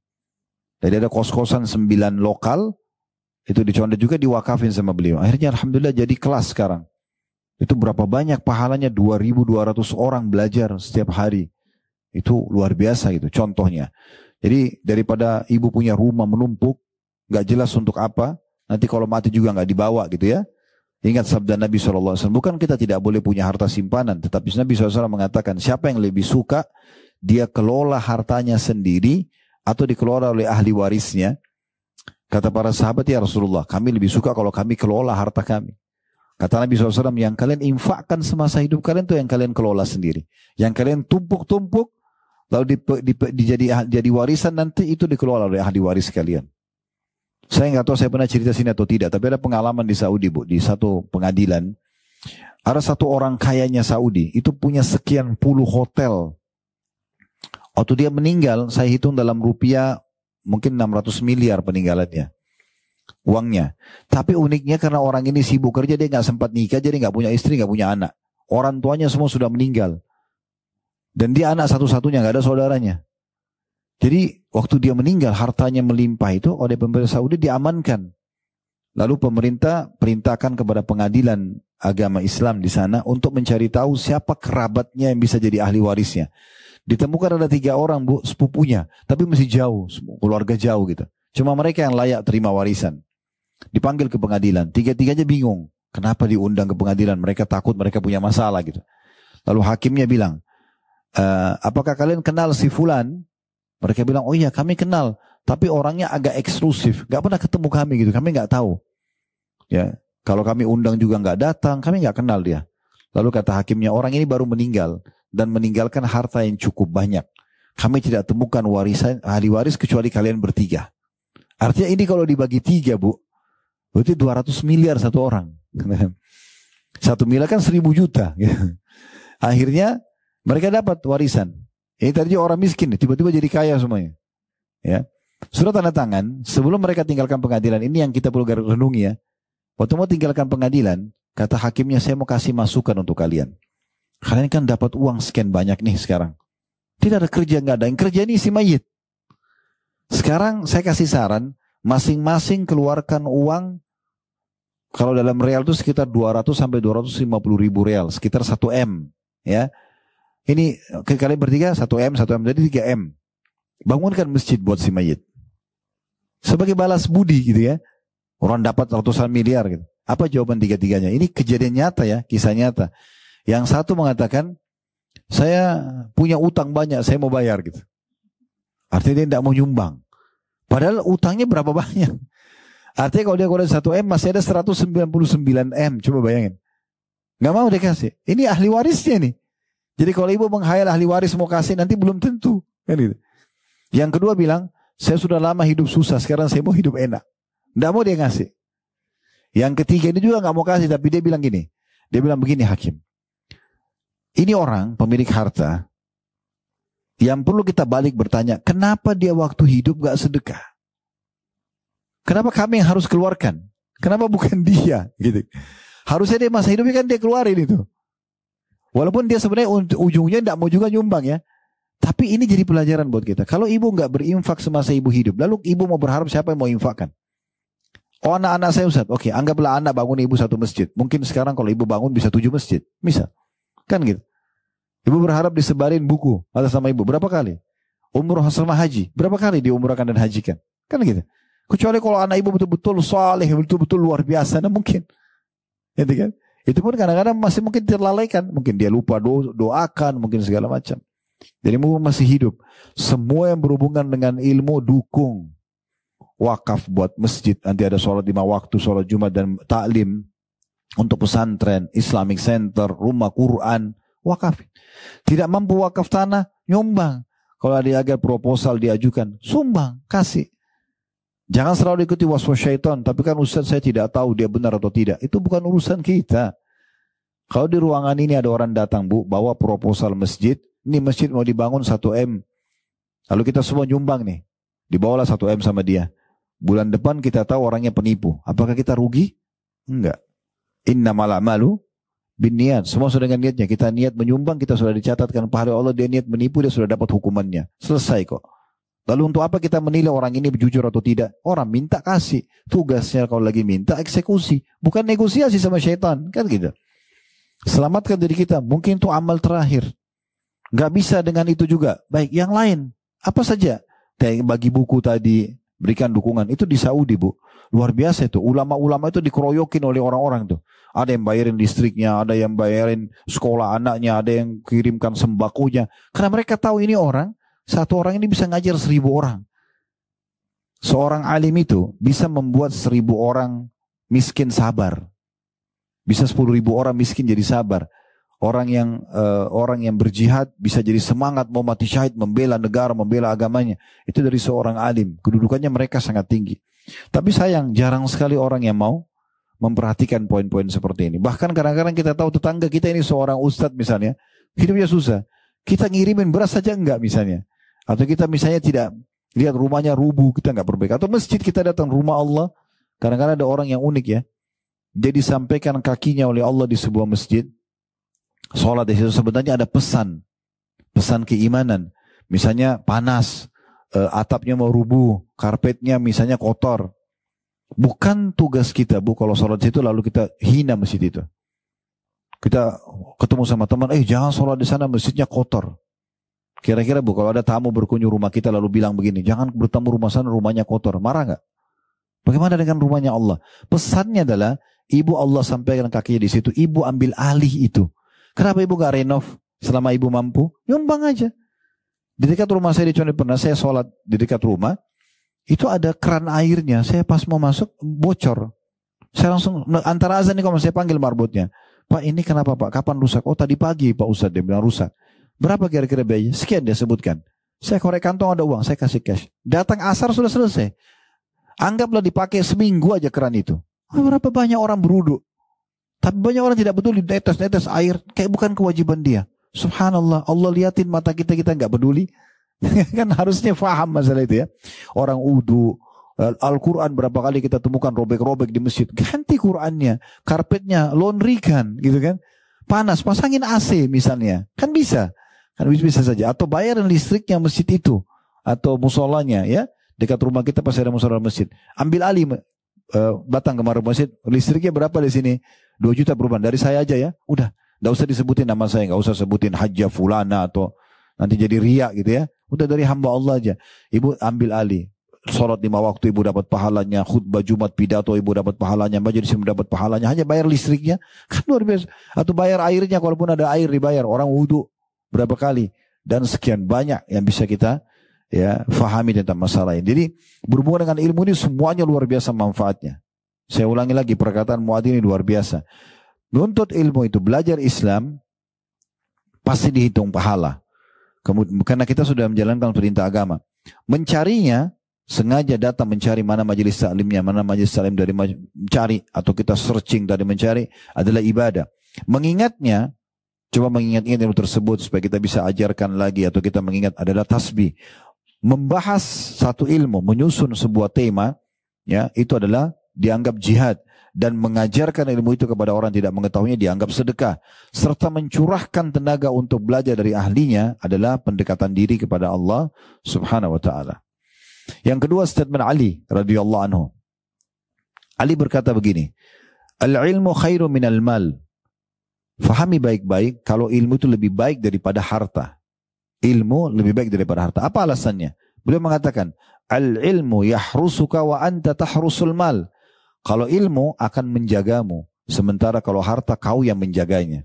Jadi ada kos-kosan 9 lokal. Itu di Condet juga diwakafin sama beliau. Akhirnya Alhamdulillah jadi kelas sekarang. Itu berapa banyak pahalanya, 2.200 orang belajar setiap hari. Itu luar biasa gitu contohnya. Jadi daripada ibu punya rumah menumpuk, gak jelas untuk apa, nanti kalau mati juga gak dibawa gitu ya. Ingat sabda Nabi SAW, bukan kita tidak boleh punya harta simpanan, tetapi Nabi SAW mengatakan siapa yang lebih suka, dia kelola hartanya sendiri atau dikelola oleh ahli warisnya. Kata para sahabat, ya Rasulullah, kami lebih suka kalau kami kelola harta kami. Kata Nabi SAW, yang kalian infakkan semasa hidup kalian itu yang kalian kelola sendiri. Yang kalian tumpuk-tumpuk, lalu jadi warisan nanti itu dikelola oleh ahli waris kalian. Saya nggak tahu saya pernah cerita sini atau tidak, tapi ada pengalaman di Saudi Bu, di satu pengadilan. Ada 1 orang kayanya Saudi, itu punya sekian puluh hotel. Waktu dia meninggal, saya hitung dalam rupiah, mungkin 600 miliar peninggalannya. Uangnya. Tapi uniknya karena orang ini sibuk kerja, dia nggak sempat nikah, jadi nggak punya istri, nggak punya anak. Orang tuanya semua sudah meninggal. Dan dia anak satu-satunya, nggak ada saudaranya. Jadi waktu dia meninggal, hartanya melimpah itu oleh pemerintah Saudi diamankan. Lalu pemerintah perintahkan kepada pengadilan agama Islam di sana untuk mencari tahu siapa kerabatnya yang bisa jadi ahli warisnya. Ditemukan ada 3 orang Bu, sepupunya, tapi masih jauh, keluarga jauh gitu. Cuma mereka yang layak terima warisan. Dipanggil ke pengadilan, 3-tiganya bingung. Kenapa diundang ke pengadilan? Mereka takut mereka punya masalah gitu. Lalu hakimnya bilang, apakah kalian kenal si Fulan? Mereka bilang, oh iya kami kenal. Tapi orangnya agak eksklusif. Gak pernah ketemu kami gitu, kami gak tahu. Ya, kalau kami undang juga gak datang, kami gak kenal dia. Lalu kata hakimnya, orang ini baru meninggal. Dan meninggalkan harta yang cukup banyak. Kami tidak temukan warisan ahli waris kecuali kalian bertiga. Artinya ini kalau dibagi 3 Bu, berarti 200 miliar 1 orang. 1 miliar kan 1.000 juta. Akhirnya mereka dapat warisan. Ini tadi orang miskin, tiba-tiba jadi kaya semuanya. Ya, surat tanda tangan. Sebelum mereka tinggalkan pengadilan, ini yang kita perlu renungi ya. Waktu mau tinggalkan pengadilan, kata hakimnya, saya mau kasih masukan untuk kalian. Kalian kan dapat uang sekian banyak nih sekarang. Tidak ada kerja, nggak ada. Yang kerja ini isi mayit. Sekarang saya kasih saran, masing-masing keluarkan uang, kalau dalam real itu sekitar 200 sampai 250 ribu real, sekitar 1 M. Ya, ini kalian bertiga 1 M, jadi 3 M. Bangunkan masjid buat si mayit. Sebagai balas budi gitu ya. Orang dapat ratusan miliar gitu. Apa jawaban 3-tiganya? Ini kejadian nyata ya, kisah nyata. Yang satu mengatakan, saya punya utang banyak, saya mau bayar gitu. Artinya dia tidak mau nyumbang. Padahal utangnya berapa banyak. Artinya kalau dia keluarin 1 M masih ada 199 M. Coba bayangin. Gak mau dia kasih. Ini ahli warisnya nih. Jadi kalau ibu menghayal ahli waris mau kasih nanti belum tentu. Kan gitu. Yang kedua bilang, saya sudah lama hidup susah, sekarang saya mau hidup enak. Gak mau dia ngasih. Yang ketiga ini juga gak mau kasih, tapi dia bilang gini. Dia bilang begini hakim. Ini orang pemilik harta. Yang perlu kita balik bertanya, kenapa dia waktu hidup gak sedekah? Kenapa kami yang harus keluarkan? Kenapa bukan dia? Gitu. Harusnya dia masa hidupnya kan dia keluarin itu. Walaupun dia sebenarnya ujungnya tidak mau juga nyumbang ya. Tapi ini jadi pelajaran buat kita. Kalau ibu gak berinfak semasa ibu hidup, lalu ibu mau berharap siapa yang mau infakkan? Oh anak-anak saya Ustaz, oke, anggaplah anak bangun ibu 1 masjid. Mungkin sekarang kalau ibu bangun bisa 7 masjid. Bisa. Kan gitu. Ibu berharap disebarin buku atas nama ibu. Berapa kali? Umroh sama haji, berapa kali diumrahkan dan hajikan? Kan gitu. Kecuali kalau anak ibu betul-betul saleh, betul-betul luar biasa, nah mungkin. Gitu kan? Itu pun kadang-kadang masih mungkin terlalaikan. Mungkin dia lupa doakan, mungkin segala macam. Jadi masih hidup. Semua yang berhubungan dengan ilmu dukung. Wakaf buat masjid, nanti ada sholat 5 waktu, sholat Jumat dan taklim. Untuk pesantren, Islamic Center, rumah Quran, wakaf. Tidak mampu wakaf tanah, nyumbang. Kalau ada agar proposal diajukan, sumbang, kasih. Jangan selalu ikuti waswas syaitan, tapi kan Ustaz saya tidak tahu dia benar atau tidak. Itu bukan urusan kita. Kalau di ruangan ini ada orang datang, Bu, bawa proposal masjid, ini masjid mau dibangun 1M. Lalu kita semua nyumbang nih, dibawalah 1M sama dia. Bulan depan kita tahu orangnya penipu. Apakah kita rugi? Enggak. Innamal a'malu binniat. Semua sudah dengan niatnya. Kita niat menyumbang, kita sudah dicatatkan pahala Allah. Dia niat menipu, dia sudah dapat hukumannya. Selesai kok. Lalu untuk apa kita menilai orang ini jujur atau tidak? Orang minta kasih. Tugasnya kalau lagi minta eksekusi. Bukan negosiasi sama syaitan. Kan gitu. Selamatkan diri kita. Mungkin itu amal terakhir. Gak bisa dengan itu juga. Baik, yang lain. Apa saja? Kayak bagi buku tadi, berikan dukungan. Itu di Saudi, Bu. Luar biasa itu. Ulama-ulama itu dikeroyokin oleh orang-orang tuh. Ada yang bayarin listriknya, ada yang bayarin sekolah anaknya, ada yang kirimkan sembakonya. Karena mereka tahu ini orang, satu orang ini bisa ngajar 1000 orang. Seorang alim itu bisa membuat 1000 orang miskin sabar. Bisa 10.000 orang miskin jadi sabar. Orang yang berjihad bisa jadi semangat mau mati syahid, membela negara, membela agamanya. Itu dari seorang alim. Kedudukannya mereka sangat tinggi. Tapi sayang, jarang sekali orang yang mau memperhatikan poin-poin seperti ini. Bahkan kadang-kadang kita tahu tetangga kita ini seorang ustadz misalnya, hidupnya susah. Kita ngirimin beras saja enggak misalnya. Atau kita misalnya tidak lihat rumahnya rubuh, kita enggak berbaik. Atau masjid kita datang rumah Allah. Kadang-kadang ada orang yang unik ya. Dia disampaikan kakinya oleh Allah di sebuah masjid. Sholat di situ sebenarnya ada pesan. Pesan keimanan. Misalnya panas. Atapnya mau rubuh, karpetnya misalnya kotor. Bukan tugas kita, Bu, kalau sholat situ lalu kita hina masjid itu. Kita ketemu sama teman, jangan sholat di sana, masjidnya kotor. Kira-kira, Bu, kalau ada tamu berkunjung rumah kita lalu bilang begini, jangan bertamu rumah sana, rumahnya kotor. Marah nggak? Bagaimana dengan rumahnya Allah? Pesannya adalah, ibu Allah sampaikan kakinya di situ, ibu ambil alih itu. Kenapa ibu nggak renov selama ibu mampu? Nyumbang aja. Di dekat rumah saya di Condet pernah saya sholat di dekat rumah, itu ada keran airnya, saya pas mau masuk bocor. Saya langsung, antara azan nih kalau saya panggil marbotnya, Pak ini kenapa Pak, kapan rusak? Oh tadi pagi Pak Ustadz, dia bilang rusak. Berapa kira-kira biayanya? Sekian dia sebutkan. Saya korek kantong ada uang, saya kasih cash. Datang asar sudah selesai. Anggaplah dipakai seminggu aja keran itu. Berapa banyak orang berwudu. Tapi banyak orang tidak peduli, netes-netes air, kayak bukan kewajiban dia. Subhanallah, Allah liatin mata kita nggak peduli. Kan harusnya faham masalah itu ya. Orang wudu, Al-Quran berapa kali kita temukan robek-robek di masjid. Ganti Qurannya, karpetnya, laundrykan gitu kan. Panas, pasangin AC misalnya. Kan bisa. Kan bisa saja. Atau bayarin listriknya masjid itu. Atau musolanya ya. Dekat rumah kita pasti ada musola masjid. Ambil alih batang kemarin masjid. Listriknya berapa di sini? 2 juta perubahan. Dari saya aja ya. Udah. Nggak usah disebutin nama saya, nggak usah sebutin hajjah fulana atau nanti jadi riak gitu ya. Udah dari hamba Allah aja. Ibu ambil alih. Sholat 5 waktu ibu dapat pahalanya, khutbah Jumat pidato ibu dapat pahalanya, majelis ibu dapat pahalanya, hanya bayar listriknya, kan luar biasa. Atau bayar airnya, kalaupun ada air dibayar. Orang wudu berapa kali dan sekian banyak yang bisa kita ya fahami tentang masalah ini. Jadi berhubungan dengan ilmu ini semuanya luar biasa manfaatnya. Saya ulangi lagi perkataan Muadz ini luar biasa. Nuntut ilmu itu, belajar Islam, pasti dihitung pahala. Karena kita sudah menjalankan perintah agama. Mencarinya, sengaja datang mencari mana majelis taklimnya, mana majelis taklim dari mencari, atau kita searching dari mencari, adalah ibadah. Mengingatnya, coba mengingat-ingat ilmu tersebut supaya kita bisa ajarkan lagi, atau kita mengingat adalah tasbih. Membahas satu ilmu, menyusun sebuah tema, ya itu adalah dianggap jihad. Dan mengajarkan ilmu itu kepada orang tidak mengetahuinya dianggap sedekah. Serta mencurahkan tenaga untuk belajar dari ahlinya adalah pendekatan diri kepada Allah subhanahu wa ta'ala. Yang kedua statement Ali radhiyallahu anhu. Ali berkata begini, al-ilmu khairu minal mal. Fahami baik-baik kalau ilmu itu lebih baik daripada harta. ilmu lebih baik daripada harta. Apa alasannya? Beliau mengatakan, al-ilmu yahrusuka wa anta tahrusul mal. Kalau ilmu akan menjagamu, sementara kalau harta kau yang menjaganya.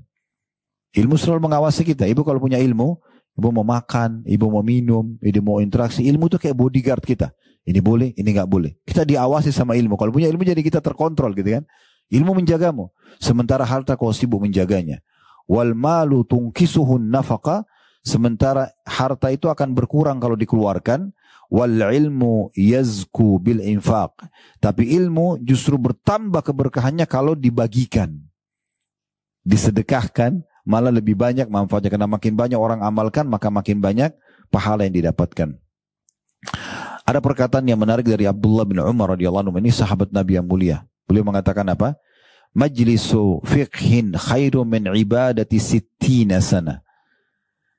Ilmu selalu mengawasi kita. Ibu kalau punya ilmu, ibu mau makan, ibu mau minum, ibu mau interaksi. Ilmu itu kayak bodyguard kita. Ini boleh, ini nggak boleh. Kita diawasi sama ilmu. Kalau punya ilmu jadi kita terkontrol gitu kan. Ilmu menjagamu. Sementara harta kau sibuk menjaganya. Wal malu tungkisuhun nafaka. Sementara harta itu akan berkurang kalau dikeluarkan. Wal ilmu yazku bil infaq. Tapi ilmu justru bertambah keberkahannya kalau dibagikan. Disedekahkan. Malah lebih banyak manfaatnya. Karena makin banyak orang amalkan, maka makin banyak pahala yang didapatkan. Ada perkataan yang menarik dari Abdullah bin Umar radhiyallahu anhu. Ini sahabat Nabi yang mulia. Beliau mengatakan apa? Majlisu fiqhin khairu min ibadati sittina sana.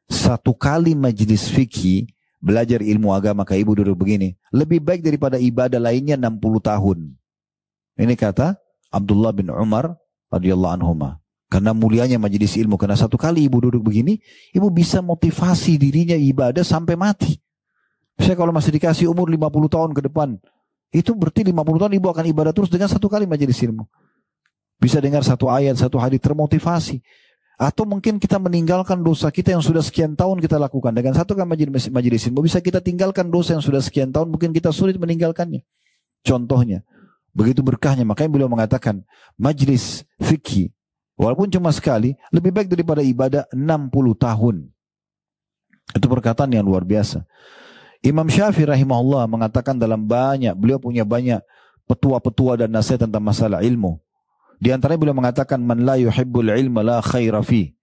Satu kali majlis fikih, belajar ilmu agama kayak ibu duduk begini, lebih baik daripada ibadah lainnya 60 tahun. Ini kata Abdullah bin Umar radhiyallahu anhuma. Karena mulianya majelis ilmu. Karena satu kali ibu duduk begini, ibu bisa motivasi dirinya ibadah sampai mati. Saya kalau masih dikasih umur 50 tahun ke depan, itu berarti 50 tahun ibu akan ibadah terus dengan satu kali majelis ilmu. Bisa dengar satu ayat, satu hadis, termotivasi. Atau mungkin kita meninggalkan dosa kita yang sudah sekian tahun kita lakukan. Dengan satu kali majelis ilmu, bisa kita tinggalkan dosa yang sudah sekian tahun, mungkin kita sulit meninggalkannya. Contohnya, begitu berkahnya. Makanya beliau mengatakan, majelis fikih, walaupun cuma sekali, lebih baik daripada ibadah 60 tahun. Itu perkataan yang luar biasa. Imam Syafi'i rahimahullah mengatakan beliau punya banyak petua-petua dan nasihat tentang masalah ilmu. Di antaranya beliau mengatakan, man la yuhibbul ilma la khaira fi.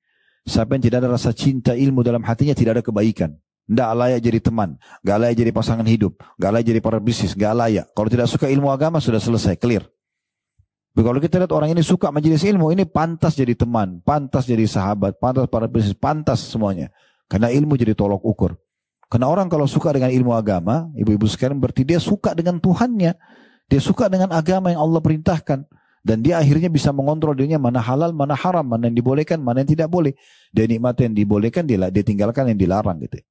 Siapa yang tidak ada rasa cinta ilmu dalam hatinya, tidak ada kebaikan. Tidak layak jadi teman, gak layak jadi pasangan hidup, gak layak jadi partner bisnis, gak layak. Kalau tidak suka ilmu agama, sudah selesai, clear. Kalau kita lihat orang ini suka majelis ilmu, ini pantas jadi teman, pantas jadi sahabat, pantas para bisnis, pantas semuanya. Karena ilmu jadi tolok ukur. Karena orang kalau suka dengan ilmu agama, ibu-ibu sekalian, berarti dia suka dengan Tuhannya. Dia suka dengan agama yang Allah perintahkan. Dan dia akhirnya bisa mengontrol dirinya mana halal, mana haram, mana yang dibolehkan, mana yang tidak boleh. Dia nikmati yang dibolehkan, dia tinggalkan yang dilarang gitu.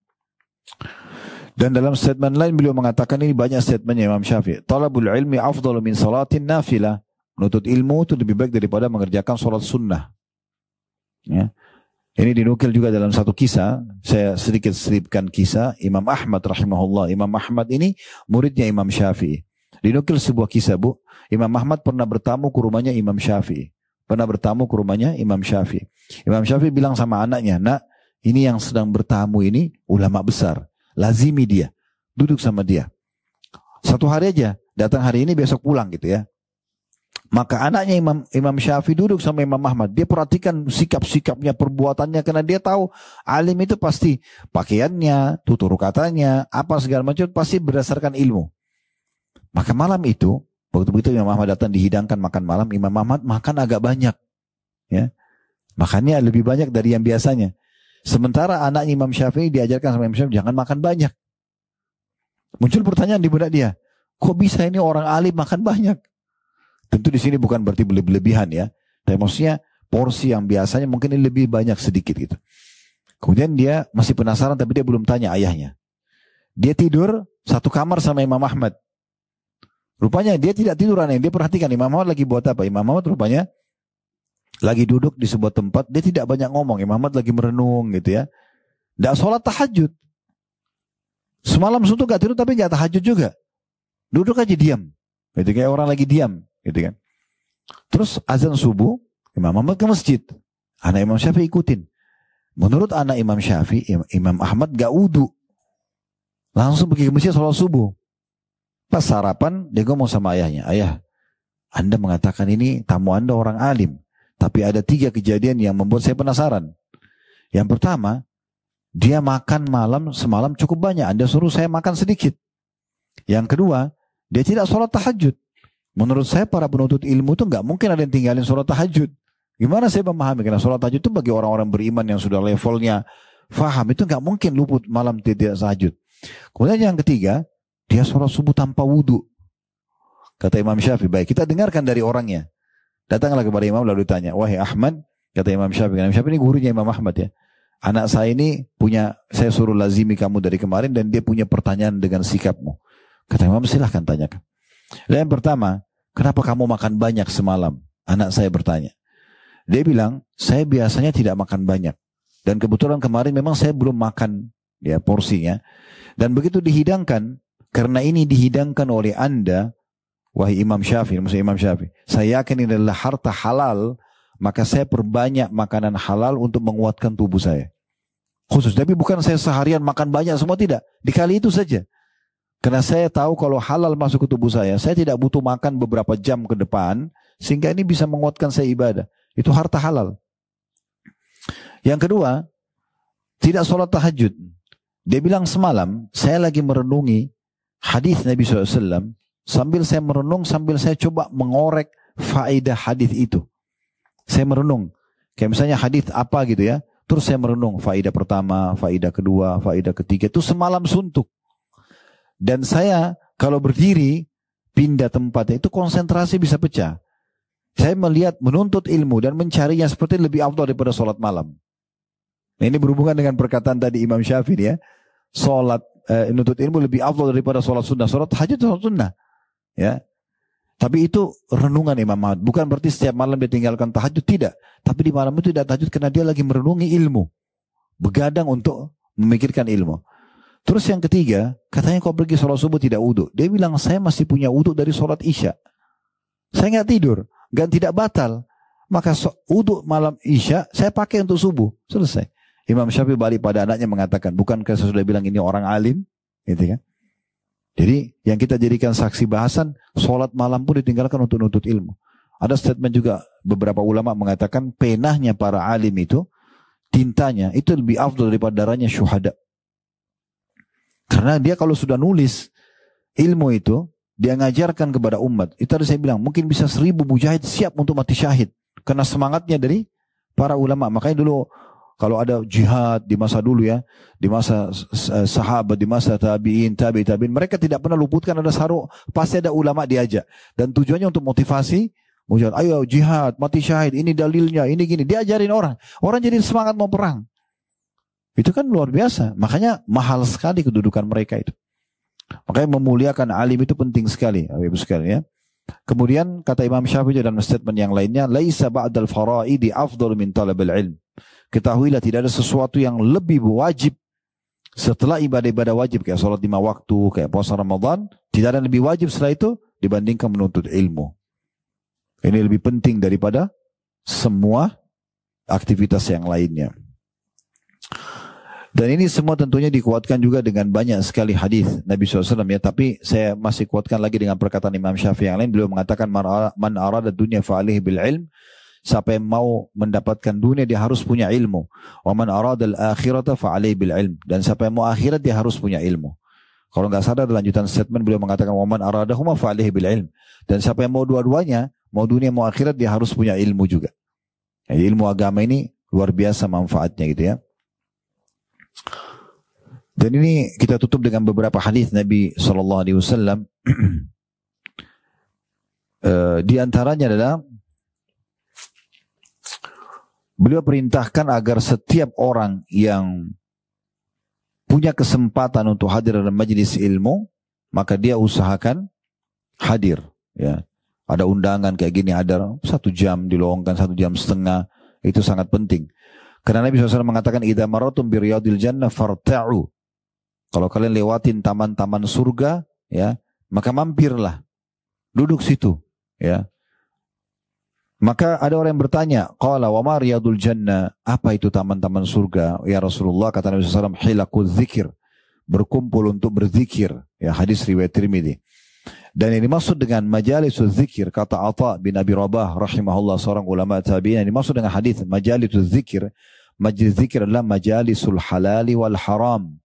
Dan dalam statement lain beliau mengatakan, ini banyak statementnya Imam Syafi'i. Talabul ilmi afdalu min salatin nafilah. Menuntut ilmu itu lebih baik daripada mengerjakan sholat sunnah. Ya. Ini dinukil juga dalam satu kisah. Saya sedikit selipkan kisah Imam Ahmad rahimahullah. Imam Ahmad ini muridnya Imam Syafi'i. Dinukil sebuah kisah, Bu. Imam Ahmad pernah bertamu ke rumahnya Imam Syafi'i. Imam Syafi'i bilang sama anaknya, nak, ini yang sedang bertamu ini ulama besar. Lazimi dia. Duduk sama dia. Satu hari aja. Datang hari ini, besok pulang gitu ya. Maka anaknya Imam Syafi'i duduk sama Imam Ahmad. Dia perhatikan sikap-sikapnya, perbuatannya. Karena dia tahu alim itu pasti pakaiannya, tutur katanya, apa segala macam pasti berdasarkan ilmu. Maka malam itu, waktu begitu Imam Ahmad datang dihidangkan makan malam, Imam Ahmad makan agak banyak. Ya. Makannya lebih banyak dari yang biasanya. Sementara anaknya Imam Syafi'i diajarkan sama Imam Syafi'i, jangan makan banyak. Muncul pertanyaan di benak dia, kok bisa ini orang alim makan banyak? Tentu di sini bukan berarti berlebihan ya. Tapi maksudnya porsi yang biasanya mungkin ini lebih banyak sedikit gitu. Kemudian dia masih penasaran tapi dia belum tanya ayahnya. Dia tidur satu kamar sama Imam Ahmad. Rupanya dia tidak tidur aneh. Dia perhatikan Imam Ahmad lagi buat apa. Imam Ahmad rupanya lagi duduk di sebuah tempat. Dia tidak banyak ngomong. Imam Ahmad lagi merenung gitu ya. Tidak sholat tahajud. Semalam suntuk gak tidur tapi gak tahajud juga. Duduk aja diam. Gitu, kayak orang lagi diam. Gitu kan. Terus azan subuh, Imam Ahmad ke masjid. Anak Imam Syafi'i ikutin. Menurut anak Imam Syafi'i, Imam Ahmad gak wudu. Langsung pergi ke masjid sholat subuh. Pas sarapan, dia ngomong sama ayahnya. Ayah, Anda mengatakan ini tamu Anda orang alim. Tapi ada 3 kejadian yang membuat saya penasaran. Yang pertama, dia makan semalam cukup banyak. Anda suruh saya makan sedikit. Yang kedua, dia tidak sholat tahajud. Menurut saya para penuntut ilmu itu nggak mungkin ada yang tinggalin sholat tahajud. Gimana saya memahami? Karena sholat tahajud itu bagi orang-orang beriman yang sudah levelnya faham. Itu nggak mungkin luput malam tidak tahajud. Kemudian yang ketiga, dia sholat subuh tanpa wudhu. Kata Imam Syafi'i, baik kita dengarkan dari orangnya. Datanglah kepada Imam lalu ditanya, wahai Ahmad, kata Imam Syafi'i. Imam Syafi'i ini gurunya Imam Ahmad ya. anak saya ini punya, saya suruh lazimi kamu dari kemarin dan dia punya pertanyaan dengan sikapmu. Kata Imam, silahkan tanyakan. Dan yang pertama, kenapa kamu makan banyak semalam? Anak saya bertanya. Dia bilang, saya biasanya tidak makan banyak. Dan kebetulan kemarin memang saya belum makan ya porsinya. Dan begitu dihidangkan, karena ini dihidangkan oleh Anda, wahai Imam Syafi'i, maksud Imam Syafi'i, saya yakin ini adalah harta halal, maka saya perbanyak makanan halal untuk menguatkan tubuh saya. Khusus, tapi bukan saya seharian makan banyak semua, tidak. Di kali itu saja. Karena saya tahu kalau halal masuk ke tubuh saya tidak butuh makan beberapa jam ke depan, sehingga ini bisa menguatkan saya ibadah. Itu harta halal. Yang kedua, tidak sholat tahajud. Dia bilang semalam, saya lagi merenungi hadis Nabi SAW, sambil saya merenung, sambil saya coba mengorek faedah hadis itu. Saya merenung, kayak misalnya hadis apa gitu ya, terus saya merenung faedah pertama, faedah kedua, faedah ketiga, itu semalam suntuk. Dan saya kalau berdiri, pindah tempatnya, itu konsentrasi bisa pecah. Saya melihat menuntut ilmu dan mencarinya seperti lebih afdal daripada sholat malam. Nah, ini berhubungan dengan perkataan tadi Imam Syafi'i ya. Sholat menuntut ilmu lebih afdal daripada sholat sunnah. Sholat tahajud sholat sunnah. Ya. Tapi itu renungan Imam Ahmad. Bukan berarti setiap malam dia tinggalkan tahajud. Tidak. Tapi di malam itu tidak tahajud karena dia lagi merenungi ilmu. Begadang untuk memikirkan ilmu. Terus yang ketiga, katanya kau pergi sholat subuh tidak wudhu. Dia bilang saya masih punya wudhu dari sholat isya. Saya nggak tidur. Dan tidak batal. Maka wudhu malam isya saya pakai untuk subuh. Selesai. Imam Syafi'i balik pada anaknya mengatakan, bukankah saya sudah bilang ini orang alim? Gitu kan? Jadi yang kita jadikan saksi bahasan, sholat malam pun ditinggalkan untuk nuntut ilmu. Ada statement juga beberapa ulama mengatakan penahnya para alim itu, tintanya itu lebih afdal daripada darahnya syuhada. Karena dia kalau sudah nulis ilmu itu, dia ngajarkan kepada umat. Itu tadi saya bilang, mungkin bisa 1000 mujahid siap untuk mati syahid. Karena semangatnya dari para ulama. Makanya dulu kalau ada jihad di masa dulu ya, di masa sahabat, di masa tabi'in, tabi'in, mereka tidak pernah luputkan ada saru, pasti ada ulama diajak. Dan tujuannya untuk motivasi, mujahid, ayo jihad, mati syahid, ini dalilnya, ini gini. Diajarin orang. Orang jadi semangat mau perang. Itu kan luar biasa. Makanya mahal sekali kedudukan mereka itu. Makanya memuliakan alim itu penting sekali, Ibu sekalian ya. Kemudian kata Imam Syafi'i dalam statement yang lainnya, laisa ba'dal faraidi afdal min talabil ilm. Ketahuilah tidak ada sesuatu yang lebih wajib setelah ibadah-ibadah wajib kayak sholat 5 waktu, kayak puasa Ramadan, tidak ada yang lebih wajib setelah itu dibandingkan menuntut ilmu. Ini lebih penting daripada semua aktivitas yang lainnya. Dan ini semua tentunya dikuatkan juga dengan banyak sekali hadis Nabi SAW ya. Tapi saya masih kuatkan lagi dengan perkataan Imam Syafi'i yang lain. Beliau mengatakan man arada dunya fa'alihi bil ilm. Siapa yang mau mendapatkan dunia dia harus punya ilmu. Wa man arada al akhirata fa'alihi bil ilm. Dan siapa yang mau akhirat dia harus punya ilmu. Kalau nggak sadar lanjutan statement beliau mengatakan wa man aradahuma fa'alihi bil ilm. Dan siapa yang mau dua-duanya, mau dunia mau akhirat dia harus punya ilmu juga. Ya, ilmu agama ini luar biasa manfaatnya gitu ya. Dan ini kita tutup dengan beberapa hadis Nabi SAW. Di antaranya adalah beliau perintahkan agar setiap orang yang punya kesempatan untuk hadir dalam majelis ilmu, maka dia usahakan hadir. Ya, ada undangan kayak gini, ada 1 jam diluangkan, 1 jam setengah, itu sangat penting. Karena Nabi SAW mengatakan, idza maratum bi riyadil jannah farta'u. Kalau kalian lewatin taman-taman surga, ya, maka mampirlah, duduk situ, ya. Maka ada orang yang bertanya, qala wa ma riyadul jannah? Apa itu taman-taman surga? Ya Rasulullah, kata Nabi SAW, hilaqul dzikir, berkumpul untuk berzikir. Ya, hadis riwayat Tirmidzi. Dan ini dimaksud dengan majalisul dzikir, kata Atha bin Abi Rabah rahimahullah, seorang ulama tabi'in, ini dimaksud dengan hadis majalisul dzikir. Majlis zikir adalah majalisul halali wal haram.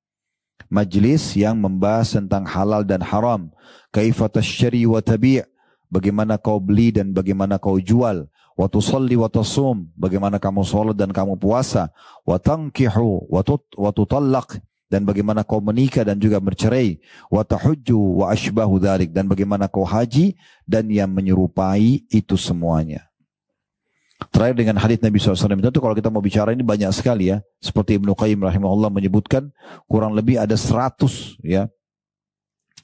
Majlis yang membahas tentang halal dan haram. Kaifa tashtari wa tabi', bagaimana kau beli dan bagaimana kau jual. Wa tusalli wa tasum, bagaimana kamu salat dan kamu puasa. Wa tankihu wa tutallaq, dan bagaimana kau menikah dan juga bercerai. Wa tahujju wa ashbahu dzalik, dan bagaimana kau haji dan yang menyerupai itu semuanya. Terakhir dengan hadits Nabi SAW. Tentu kalau kita mau bicara ini banyak sekali ya. Seperti Ibnu Qayyim rahimahullah menyebutkan kurang lebih ada 100 ya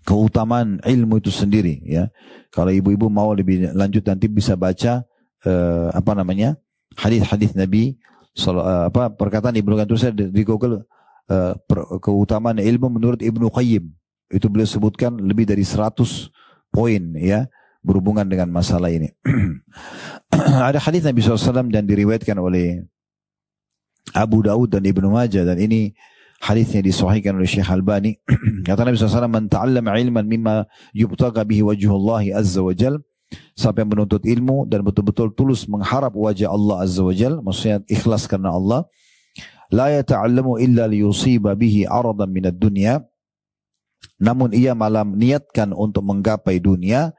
keutamaan ilmu itu sendiri ya. Kalau ibu-ibu mau lebih lanjut nanti bisa baca hadits-hadits Nabi perkataan Ibnu Qayyim saya di Google keutamaan ilmu menurut Ibnu Qayyim. Itu beliau sebutkan lebih dari 100 poin ya berhubungan dengan masalah ini. Ada hadis Nabi SAW dan diriwayatkan oleh Abu Daud dan Ibnu Majah, dan ini hadisnya disahihkan oleh Syekh Albani. Kata Nabi SAW, "Man ta'allama ilman mimma yubtaga bihi wajhullahi azza wa jal." Siapa yang menuntut ilmu dan betul-betul tulus mengharap wajah Allah azza wa jal, maksudnya ikhlas karena Allah, la yata'allamu illa liyusiba bihi aradan minad dunya, namun ia malah niatkan untuk menggapai dunia,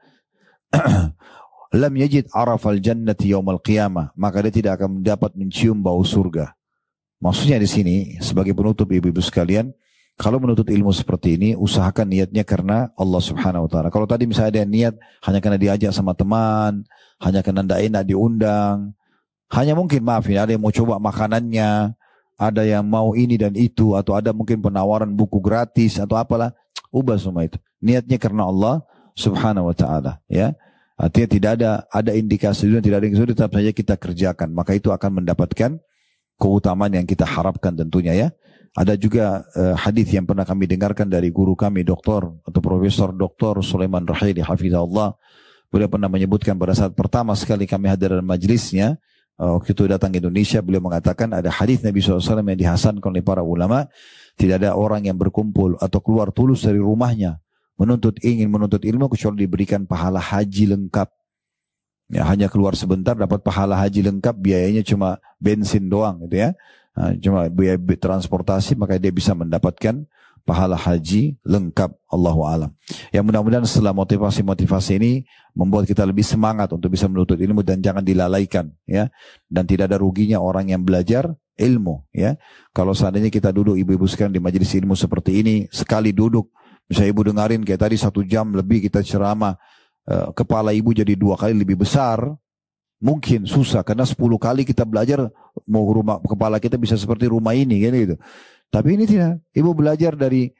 lam yajid arafal jannati yaumal qiyamah, maka dia tidak akan dapat mencium bau surga. Maksudnya di sini sebagai penutup ibu-ibu sekalian, kalau menuntut ilmu seperti ini usahakan niatnya karena Allah Subhanahu wa taala. Kalau tadi misalnya ada niat hanya karena diajak sama teman, hanya karena tidak enak diundang, hanya mungkin maaf ya, ada yang mau coba makanannya, ada yang mau ini dan itu, atau ada mungkin penawaran buku gratis atau apalah, ubah semua itu. Niatnya karena Allah Subhanahu wa taala ya. Artinya tidak ada indikasi dan tidak ada indikasi, tetap saja kita kerjakan, maka itu akan mendapatkan keutamaan yang kita harapkan tentunya ya. Ada juga hadis yang pernah kami dengarkan dari guru kami Dr. atau Profesor Dr. Sulaiman Rahili hafizahullah. Beliau pernah menyebutkan pada saat pertama sekali kami hadir dalam majelisnya, waktu itu datang ke Indonesia, beliau mengatakan ada hadis Nabi SAW yang dihasankan oleh para ulama, tidak ada orang yang berkumpul atau keluar tulus dari rumahnya ingin menuntut ilmu kecuali diberikan pahala haji lengkap. Ya, hanya keluar sebentar dapat pahala haji lengkap, biayanya cuma bensin doang gitu ya. Cuma biaya transportasi, maka dia bisa mendapatkan pahala haji lengkap. Allahu a'lam. Ya, mudah-mudahan setelah motivasi-motivasi ini membuat kita lebih semangat untuk bisa menuntut ilmu dan jangan dilalaikan ya. Dan tidak ada ruginya orang yang belajar ilmu ya. Kalau seandainya kita duduk ibu-ibu sekalian di majelis ilmu seperti ini, sekali duduk misalnya ibu dengarin kayak tadi 1 jam lebih kita ceramah, kepala ibu jadi 2 kali lebih besar, mungkin susah karena 10 kali kita belajar mau kepala kita bisa seperti rumah ini kan gitu. Tapi ini tidak, ibu belajar dari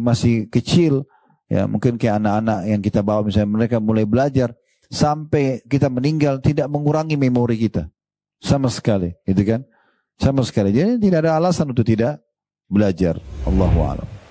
masih kecil ya, mungkin kayak anak-anak yang kita bawa misalnya, mereka mulai belajar sampai kita meninggal tidak mengurangi memori kita sama sekali gitu kan, sama sekali. Jadi tidak ada alasan untuk tidak belajar. Allahu a'lam.